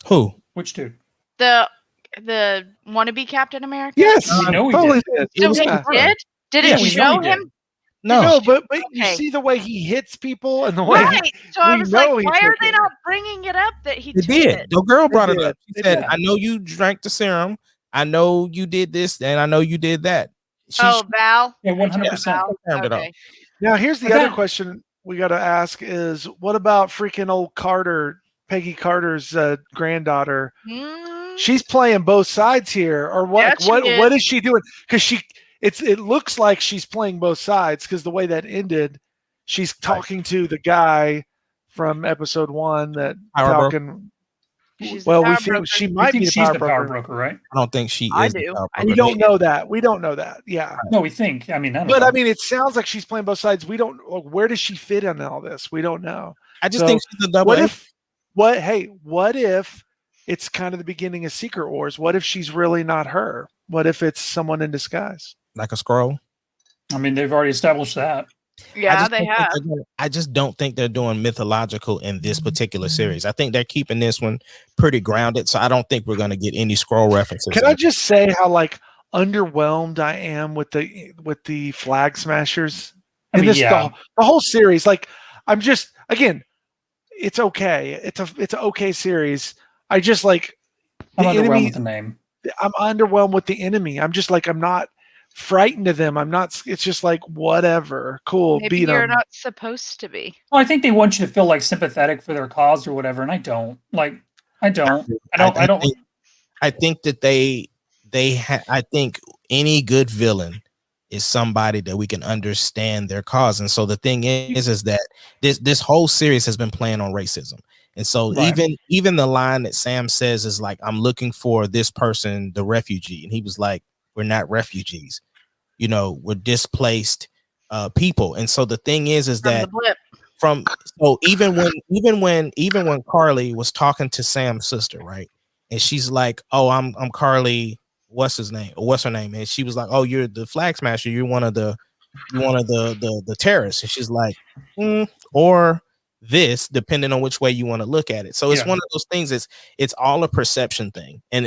Who? Which dude? The wannabe Captain America? Yes, We know he totally did. did. It So was he Yeah. her. did? Did Yeah, it we know show he did. him? No, No, but you Okay. see the way he hits people and the way Right. So I we was like, know he why are took they it. not bringing it up that he they took did. it? The girl brought it did. up. She They said, did. "I know you drank the serum. I know you did this, and I know you did that." She Oh, Val. Yeah, 100%. Val? confirmed it all. Okay. Now, here's the But other that- question we got to ask is what about freaking old Carter, Peggy Carter's granddaughter? Mm, She's playing both sides here, or what? Yeah, she What is. is she doing? Because it looks like she's playing both sides because the way that ended, she's talking to the guy from episode 1 that Power broker. Falcon. She's Well, the we power think broker. she I might think be the she's power the power broker. broker, right? I don't think she I is. the do. power I We broker. don't know that. We don't know that. Yeah. No, we think. I mean, I don't But know. I mean, it sounds like she's playing both sides. We don't. Where does she fit in all this? We don't know. I just So, think she's a double. What agent. if? What? Hey, what if it's kind of the beginning of Secret Wars? What if she's really not her? What if it's someone in disguise? Like a scroll? I mean, they've already established that. Yeah, they have. I just don't think they're doing mythological in this particular series. I think they're keeping this one pretty grounded. So I don't think we're going to get any scroll references. Can I just say how like underwhelmed I am with the Flag Smashers I in mean, this yeah. the whole series? Like, I'm just again, it's okay. It's an okay series. I just like I'm the underwhelmed enemy. with the name. I'm underwhelmed with the enemy. I'm just like I'm not frightened of them. I'm not. It's just like whatever. Cool. Maybe beat you're them. not supposed to be. Well, I think they want you to feel like sympathetic for their cause or whatever, and I don't. Like, I don't. I don't. I think that I think any good villain is somebody that we can understand their cause. And so the thing is that this whole series has been playing on racism. And so Right. even the line that Sam says is like, I'm looking for this person, the refugee. And he was like, we're not refugees, we're displaced people. And so the thing is From that the blip. so even when Carly was talking to Sam's sister, right? And she's like, "Oh, I'm Carly. What's her name?" And she was like, "Oh, you're the Flag Smasher. You're one of the terrorists." And she's like, "Or this, depending on which way you want to look at it." So it's Yeah. one of those things. It's all a perception thing, and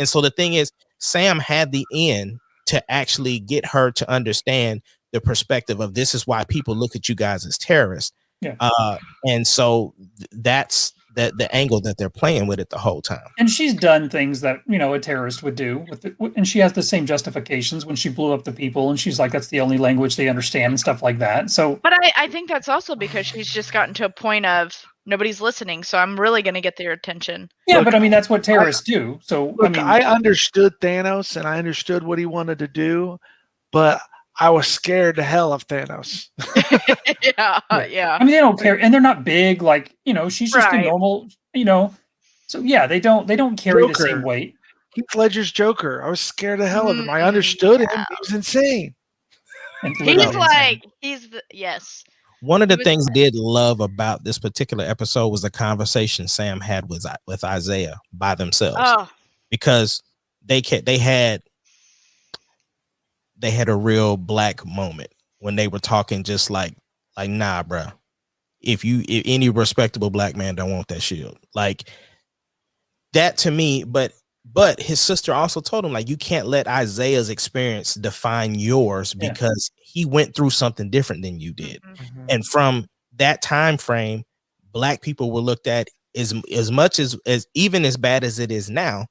so the thing is, Sam had the end to actually get her to understand the perspective of this is why people look at you guys as terrorists. Yeah. And so that's the angle that they're playing with it the whole time. And she's done things that a terrorist would do, and she has the same justifications when she blew up the people, and she's like, that's the only language they understand and stuff like that. So, But I think that's also because she's just gotten to a point of nobody's listening, so I'm really going to get their attention. yeah, Look, but I mean, that's what terrorists do. So, Look, I mean, I understood Thanos and I understood what he wanted to do, but I was scared to hell of Thanos. yeah. I mean, they don't care, and they're not big. Like, she's just a Right. normal, So yeah, they don't carry the Joker. same weight. Heath Ledger's Joker. I was scared to hell of him. I Mm, understood him. yeah. He was insane. And He's literally insane. like, yes. One of the was- things I did love about this particular episode was the conversation Sam had with Isaiah by themselves, Oh, because they had a real black moment when they were talking, just like nah, bro. If any respectable black man don't want that shield, like that to me. But his sister also told him, like, you can't let Isaiah's experience define yours, Yeah. because he went through something different than you did. mhm. And from that time frame, black people were looked at as much as even as bad as it is now.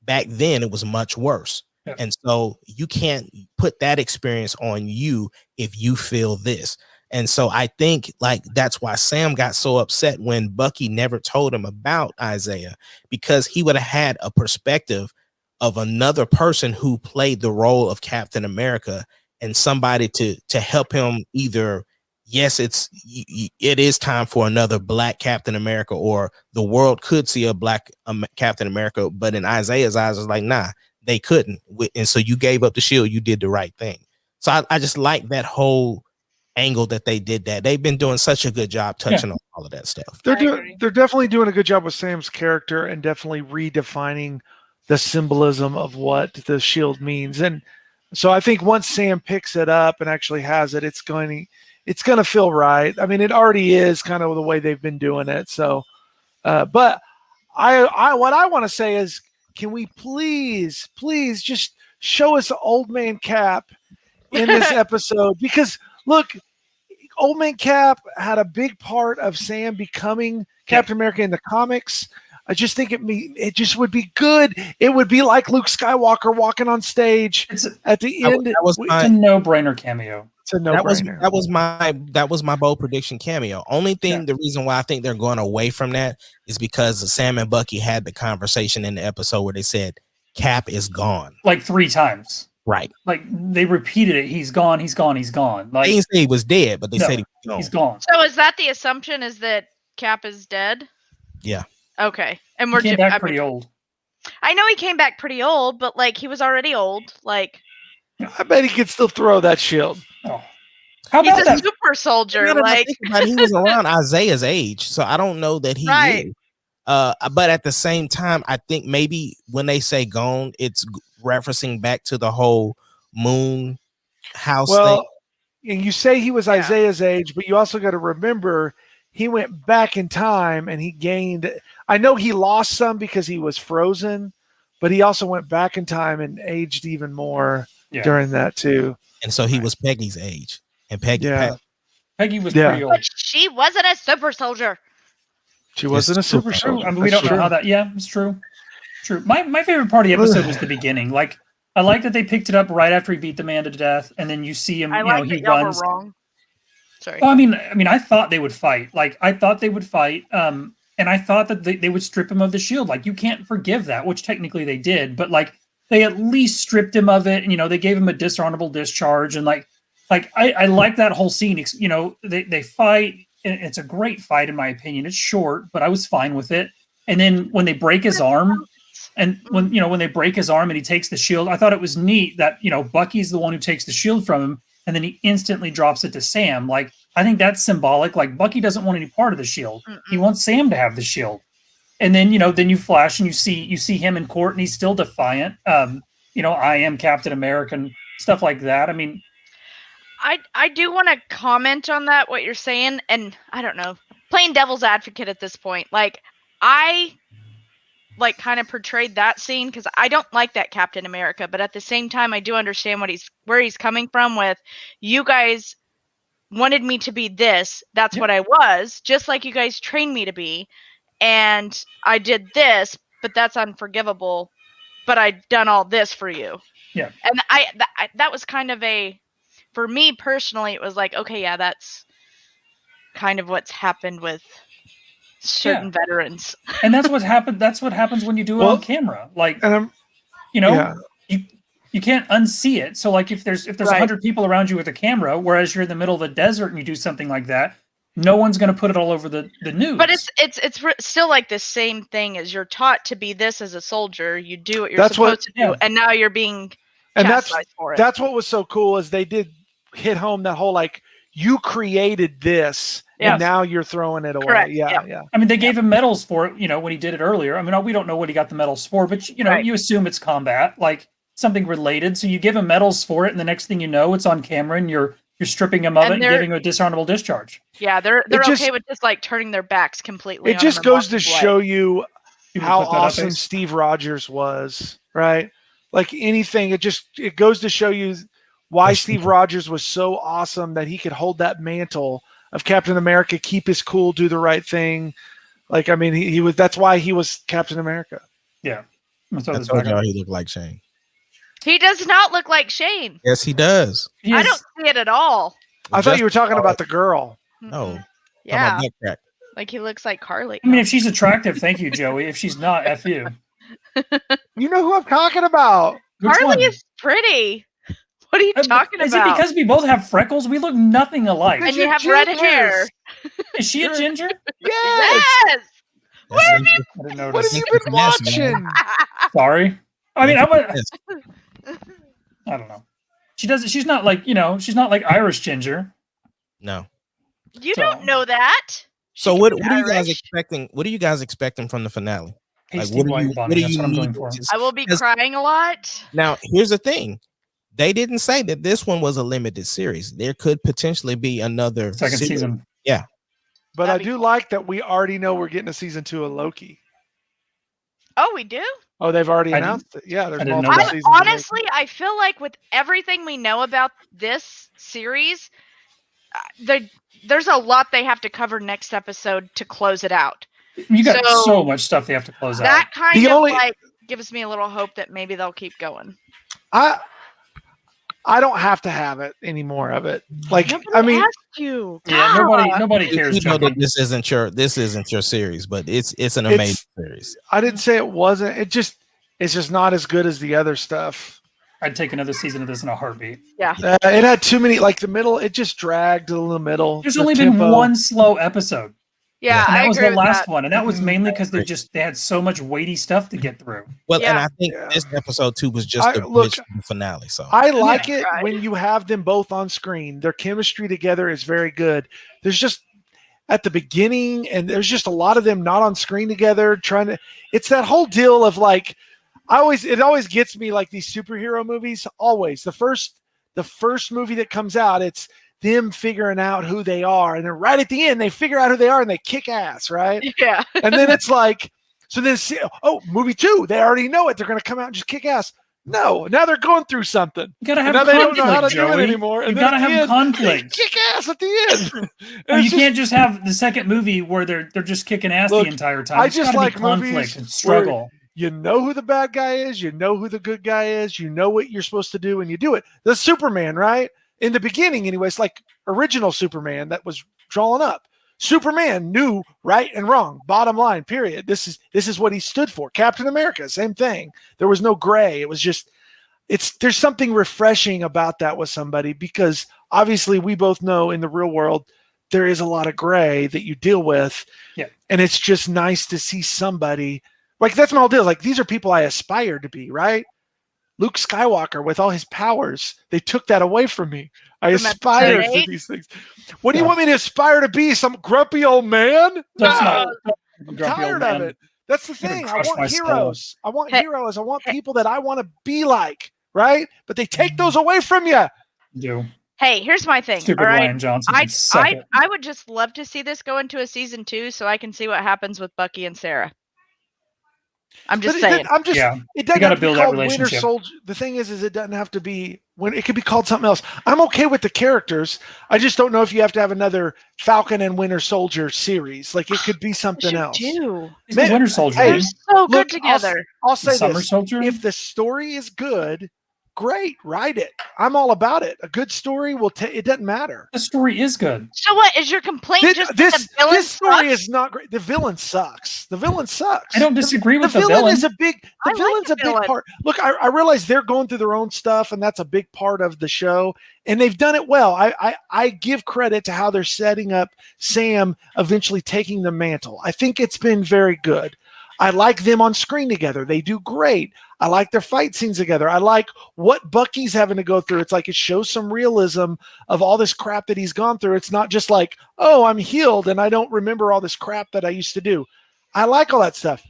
Back then, it was much worse. Yeah. And so you can't put that experience on you if you feel this. And so I think, like, that's why Sam got so upset when Bucky never told him about Isaiah, because he would have had a perspective of another person who played the role of Captain America, and somebody to help him either, yes, it is time for another black Captain America, or the world could see a black Captain America, but in Isaiah's eyes, it's like, nah, they couldn't. And so you gave up the shield, you did the right thing. So I just like that whole angle that they did that. They've been doing such a good job touching on all of that stuff. They're I agree. they're definitely doing a good job with Sam's character, and definitely redefining the symbolism of what the shield means. And so I think once Sam picks it up and actually has it, it's going to feel right. I mean, it already is kind of the way they've been doing it. So, but I what I want to say is, can we please just show us Old Man Cap in this episode? Because look, Old Man Cap had a big part of Sam becoming Captain America in the comics. I just think it just would be good. It would be like Luke Skywalker walking on stage at the end. That was It's a no-brainer cameo. It's a no-brainer. That was my bold prediction cameo. Only thing, the reason why I think they're going away from that is because Sam and Bucky had the conversation in the episode where they said Cap is gone, Like 3 times. right? Like they repeated it. He's gone. He's gone. He's gone. Like They didn't say he was dead, but they No, said he was gone. he's gone. So is that the assumption? Is that Cap is dead? Yeah. Okay, and He we're came back pretty old. I know he came back pretty old, but like he was already old. Like I bet he could still throw that shield. Oh, how he's about a that? super soldier. Now that I Like think about it, he was around Isaiah's age, so I don't know that he Right. is. But at the same time, I think maybe when they say gone, it's referencing back to the whole moon house Well, thing. and you say he was Yeah. Isaiah's age, but you also got to remember he went back in time and he gained. I know he lost some because he was frozen, but he also went back in time and aged even more Yeah. during that too. And so he was Peggy's age, and Peggy Yeah. passed. Peggy was Yeah. pretty old. but she wasn't a super soldier. She wasn't a super True. soldier. I mean, we That's don't know true. how that. Yeah, it's true. True. My favorite part of the episode was the beginning. Like, I like that they picked it up right after he beat the man to death, and then you see him. I You like know, he that y'all runs. were wrong. Sorry. Well, I mean, I thought they would fight. Like, I thought they would fight. And I thought that they would strip him of the shield. Like, you can't forgive that, which technically they did. But like, they at least stripped him of it. And, you know, they gave him a dishonorable discharge. And like I like that whole scene. You know, they fight. And it's a great fight in my opinion. It's short, but I was fine with it. And then when they break his arm, and when they break his arm and he takes the shield, I thought it was neat that, you know, Bucky's the one who takes the shield from him, and then he instantly drops it to Sam. Like, I think that's symbolic. Like, Bucky doesn't want any part of the shield. He wants Sam to have the shield. And then, you know, then you flash and you see him in court and he's still defiant. You know, I am Captain America and stuff like that. I mean, I do want to comment on that, what you're saying, and I don't know, playing devil's advocate at this point. Like, I like kind of portrayed that scene because I don't like that Captain America, but at the same time, I do understand where he's coming from. With you guys wanted me to be this, that's what I was, just like you guys trained me to be, and I did this, but that's unforgivable. But I'd done all this for you. Yeah. And that was kind of for me personally, it was like, okay, yeah, that's kind of what's happened with certain veterans. and that's what happened. That's what happens when you do it on camera. Like, And you know, yeah. you can't unsee it. So like if there's Right. 100 people around you with a camera, whereas you're in the middle of the desert and you do something like that, no one's going to put it all over the news. But it's still like the same thing as you're taught to be this as a soldier. You do what you're That's supposed to do, yeah. and now you're being And chastised for it. that's what was so cool is they did hit home that whole like you created this, Yes. and now you're throwing it away. Correct, Yeah, yeah. yeah. I mean, they gave him medals for it, when he did it earlier. I mean, we don't know what he got the medals for, but Right. you assume it's combat, like something related. So you give him medals for it, and the next thing you know, it's on camera, and you're stripping him of And it and they're- giving him a dishonorable discharge. Yeah, they're just- okay with just like turning their backs completely. It on just him and goes to walking away. show you People how put that up awesome as- Steve Rogers was, right? Like anything, it goes to show you why Steve Rogers was so awesome that he could hold that mantle of Captain America, keep his cool, do the right thing. Like, I mean, he was. That's why he was Captain America. Yeah. I'm gonna throw I this told back y'all up. he looked like Shane. He does not look like Shane. Yes, he does. He I is- don't see it at all. I thought you were talking about the girl. No. Mm-mm. Talking Yeah, about butt crack. like he looks like Carly. I mean, if she's attractive, thank you, Joey. If she's not, F you. You know who I'm talking about. Which Carly one? is pretty. What are you talking Is about? it because we both have freckles? We look nothing alike. And You're you have red hair. gingers. Is she a ginger? Yes. Yes. That's I didn't notice. What have you been Finesse, man. watching? Sorry. I mean, Yes. I don't know. She doesn't. She's not like she's not like Irish ginger. No. You So- don't know that. So She what could be are you guys Irish. expecting? What are you guys expecting from the finale? Pasty what do white you bunny. That's what I'm need going for. to- I will be Because- crying a lot. Now, here's the thing. They didn't say that this one was a limited series. There could potentially be another Second series. season. But I That'd be do cool. like that we already know we're getting a season 2 of Loki. Oh, we do? Oh, they've already I didn't- announced it. Yeah, there's I didn't know multiple that. seasons. of Loki. Honestly, I feel like with everything we know about this series, there's a lot they have to cover next episode to close it out. You got So- so much stuff they have to close out. That kind The of only- like gives me a little hope that maybe they'll keep going. I don't have to have it any more of it. Like, Nobody I mean, asked you. Yeah, God. nobody cares. You know Joey. that this isn't your series, but it's an It's- amazing series. I didn't say it wasn't. It's just not as good as the other stuff. I'd take another season of this in a heartbeat. It had too many, like the middle. It just dragged a little middle. There's The only tempo. been one slow episode, Yeah, and I that was agree the with last that. one, and that was Mhm. mainly because they had so much weighty stuff to get through. Well, and Yeah. I think Yeah. this episode 2 was just the look, bridge to the finale. So I like it Right. when you have them both on screen. Their chemistry together is very good. There's just at the beginning, and there's just a lot of them not on screen together. It's that whole deal of like, it always gets me like these superhero movies. Always the first movie that comes out, it's them figuring out who they are, and then right at the end they figure out who they are and they kick ass, right? Yeah. And then it's like, so then movie 2, they already know it. They're going to come out and just kick ass. No, now they're going through something. You gotta have And now they don't conflict, know how to do it Joey. anymore. You And then gotta at the have end, conflict. They kick ass at the end. And I mean, it's you can't just have the second movie where they're just kicking ass Look, the entire time. I It's just gotta be like conflict movies and struggle. you know who the bad guy is, you know who the good guy is, you know what you're supposed to do, and you do it. The Superman, right? In the beginning, anyways, like original Superman that was drawn up. Superman knew right and wrong. Bottom line, period. This is what he stood for. Captain America, same thing. There was no gray. It was just there's something refreshing about that with somebody, because obviously we both know in the real world there is a lot of gray that you deal with. Yeah. And it's just nice to see somebody like, that's my whole deal. Like, these are people I aspire to be, right? Luke Skywalker with all his powers, they took that away from me. I From aspired episode to 8? these things. What do you want me to aspire to be? Some grumpy old man? That's No. not I'm grumpy old tired of man. it. That's the Gonna thing. I crush want my skull. heroes. I want Hey. heroes. I want people that I want to be like, right? But they take those away from you. Do Hey, here's my thing. stupid all right. Ryan Johnson. I can suck it. I would just love to see this go into a season 2 so I can see what happens with Bucky and Sarah. I'm just But saying. I'm just. Yeah. It doesn't gotta have to be build that called Winter relationship. Soldier. The thing is it doesn't have to be when it could be called something else. I'm okay with the characters. I just don't know if you have to have another Falcon and Winter Soldier series. Like, it could be They something should else. do. He's the Man, Winter Soldier. hey, They're dude. so good Look, together. I'll The say Summer this: Soldier. if the story is good, great, write it. I'm all about it. A good story will. It doesn't matter. The story is good. So what is your complaint? This, just that this, the villain this story sucks? is not great. The villain sucks. The villain sucks. I don't disagree with the villain. villain. Is a big. I The like villain's the a big villain. part. Look, I realize they're going through their own stuff, and that's a big part of the show. And they've done it well. I give credit to how they're setting up Sam eventually taking the mantle. I think it's been very good. I like them on screen together. They do great. I like their fight scenes together. I like what Bucky's having to go through. It's like it shows some realism of all this crap that he's gone through. It's not just like, oh, I'm healed and I don't remember all this crap that I used to do. I like all that stuff.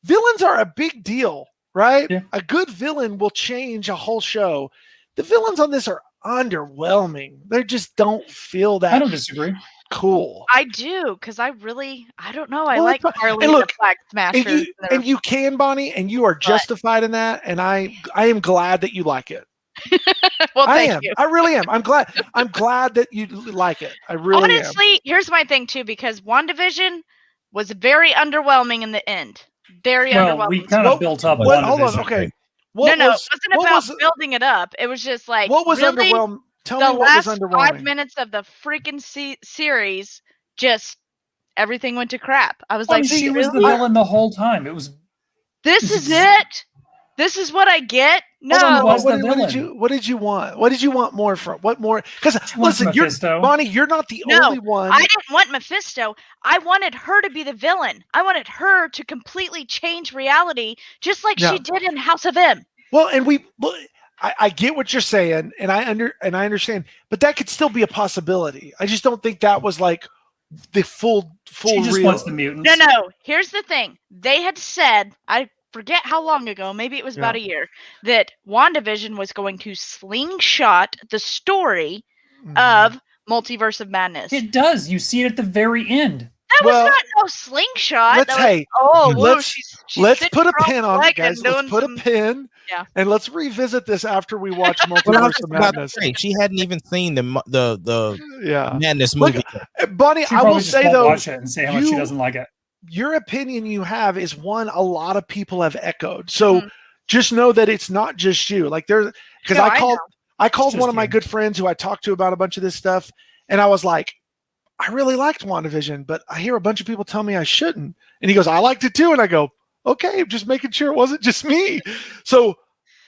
Villains are a big deal, right? Yeah. A good villain will change a whole show. The villains on this are underwhelming. They just don't feel that I don't disagree. cool. I do, because I don't know. I Well, like that's fine. Harley And and look, the Flag Smashers. And you can, Bonnie, and you are justified in that. And I am glad that you like it. well, I thank am. you. I really am. I'm glad. I'm glad that you like it. I really am. Honestly, here's my thing too, because WandaVision was very underwhelming in the end. Very Well, underwhelming. we kind of built up What? Hold on. WandaVision. Okay. No, it wasn't what about was, building it up. It was just like, what was really, underwhelming? Tell the me what was last underwhelming. 5 minutes of the freaking series, just everything went to crap. I was Well, like, she was the really? villain the whole time. It was This is it? This is what I get? Hold on, No. was the What did villain. what did you want? What did you want more from? What more? Because She wants listen, you're Mephisto. Bonnie. You're not the No, only one. I didn't want Mephisto. I wanted her to be the villain. I wanted her to completely change reality, just like Yeah. she did in House of M. Well, and I get what you're saying, and I understand, but that could still be a possibility. I just don't think that was like the full She just real. wants the mutants. No. Here's the thing. They had said, I forget how long ago, maybe it was about a year, that WandaVision was going to slingshot the story of Multiverse of Madness. It does. You see it at the very end. That Well, was not no slingshot. let's That was, hey, oh, whoa, let's she's let's sitting put a across pin the on it, leg guys. and Let's doing put some- a pin. Yeah. And let's revisit this after we watch Well, I was Multiverse just of about to Madness. say, she hadn't even seen the Yeah. Madness Look, movie. Bonnie, She I probably will just say won't though, watch it and say how much she you- doesn't like it. your opinion you have is one a lot of people have echoed. So Mhm. just know that it's not just you. Like there's because No, I called It's one of just my you. good friends who I talked to about a bunch of this stuff, and I was like, I really liked WandaVision, but I hear a bunch of people tell me I shouldn't. And he goes, I liked it too. And I go, okay, just making sure it wasn't just me. So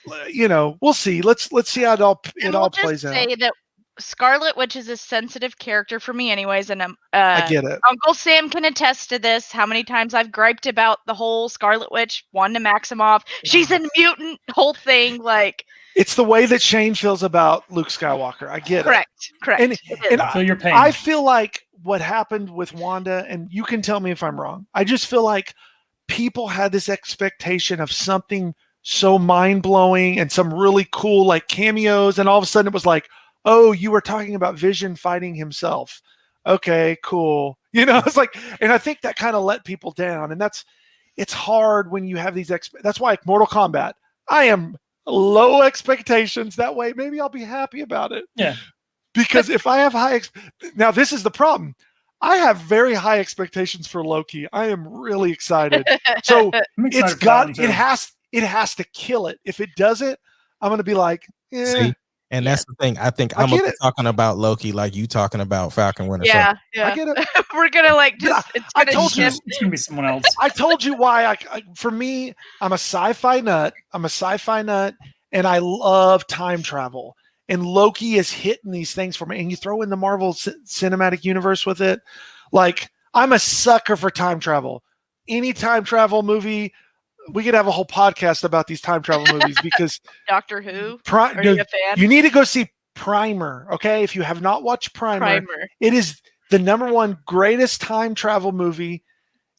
we'll see. Let's see how it all we'll plays just out. say that Scarlet Witch is a sensitive character for me, anyways, and I get it. Uncle Sam can attest to this. How many times I've griped about the whole Scarlet Witch, Wanda Maximoff. She's a mutant, whole thing. Like, It's the way that Shane feels about Luke Skywalker. I get it. correct. And- It is. and I feel your pain. I feel like what happened with Wanda, and you can tell me if I'm wrong. I just feel like people had this expectation of something so mind blowing and some really cool like cameos, and all of a sudden it was like, oh, you were talking about Vision fighting himself. Okay, cool. It's like, and I think that kind of let people down, and it's hard when you have these. That's why like Mortal Kombat, I am low expectations. That way, maybe I'll be happy about it. Yeah. Because if I have now this is the problem. I have very high expectations for Loki. I am really excited. So I'm excited it's for that one, got too. it has to kill it. If it doesn't, I'm gonna be like, eh. See? And that's the thing. I think I I'm get gonna be it. talking about Loki like you talking about Falcon Winter Soldier. Yeah. I get it. We're gonna like But just. It's I gonna told you- shift. It's gonna be someone else. I told you why. For me, I'm a sci-fi nut. And I love time travel. And Loki is hitting these things for me. And you throw in the Marvel Cinematic Universe with it. Like, I'm a sucker for time travel. Any time travel movie, we could have a whole podcast about these time travel movies because Doctor Who. Are you a fan? you need to go see Primer. Okay, if you have not watched Primer. It is the number one greatest time travel movie.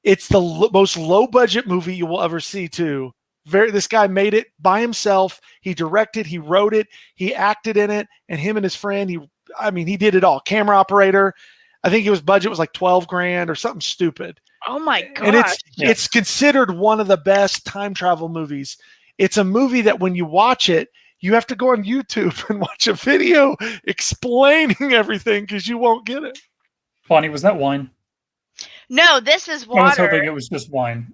It's the most low budget movie you will ever see too. This guy made it by himself. He directed, he wrote it, he acted in it, and him and his friend, he did it all. Camera operator. I think his budget was like $12,000 or something stupid. Oh my gosh. And it's considered one of the best time travel movies. It's a movie that when you watch it, you have to go on YouTube and watch a video explaining everything because you won't get it. Bonnie, was that wine? No, this is I was water. hoping it was just wine.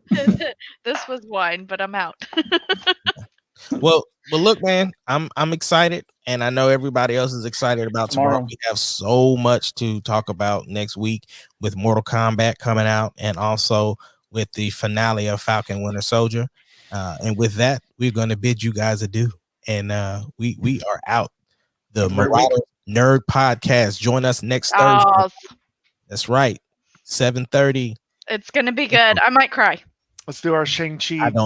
This was wine, but I'm out. Well, look, man, I'm excited, and I know everybody else is excited about tomorrow. We have so much to talk about next week with Mortal Kombat coming out, and also with the finale of Falcon Winter Soldier. And with that, we're going to bid you guys adieu, and we are out. The Marauders Nerd Podcast. Join us next Thursday. That's right, 7:30. It's gonna be good. I might cry. Let's do our Shang Chi. I don't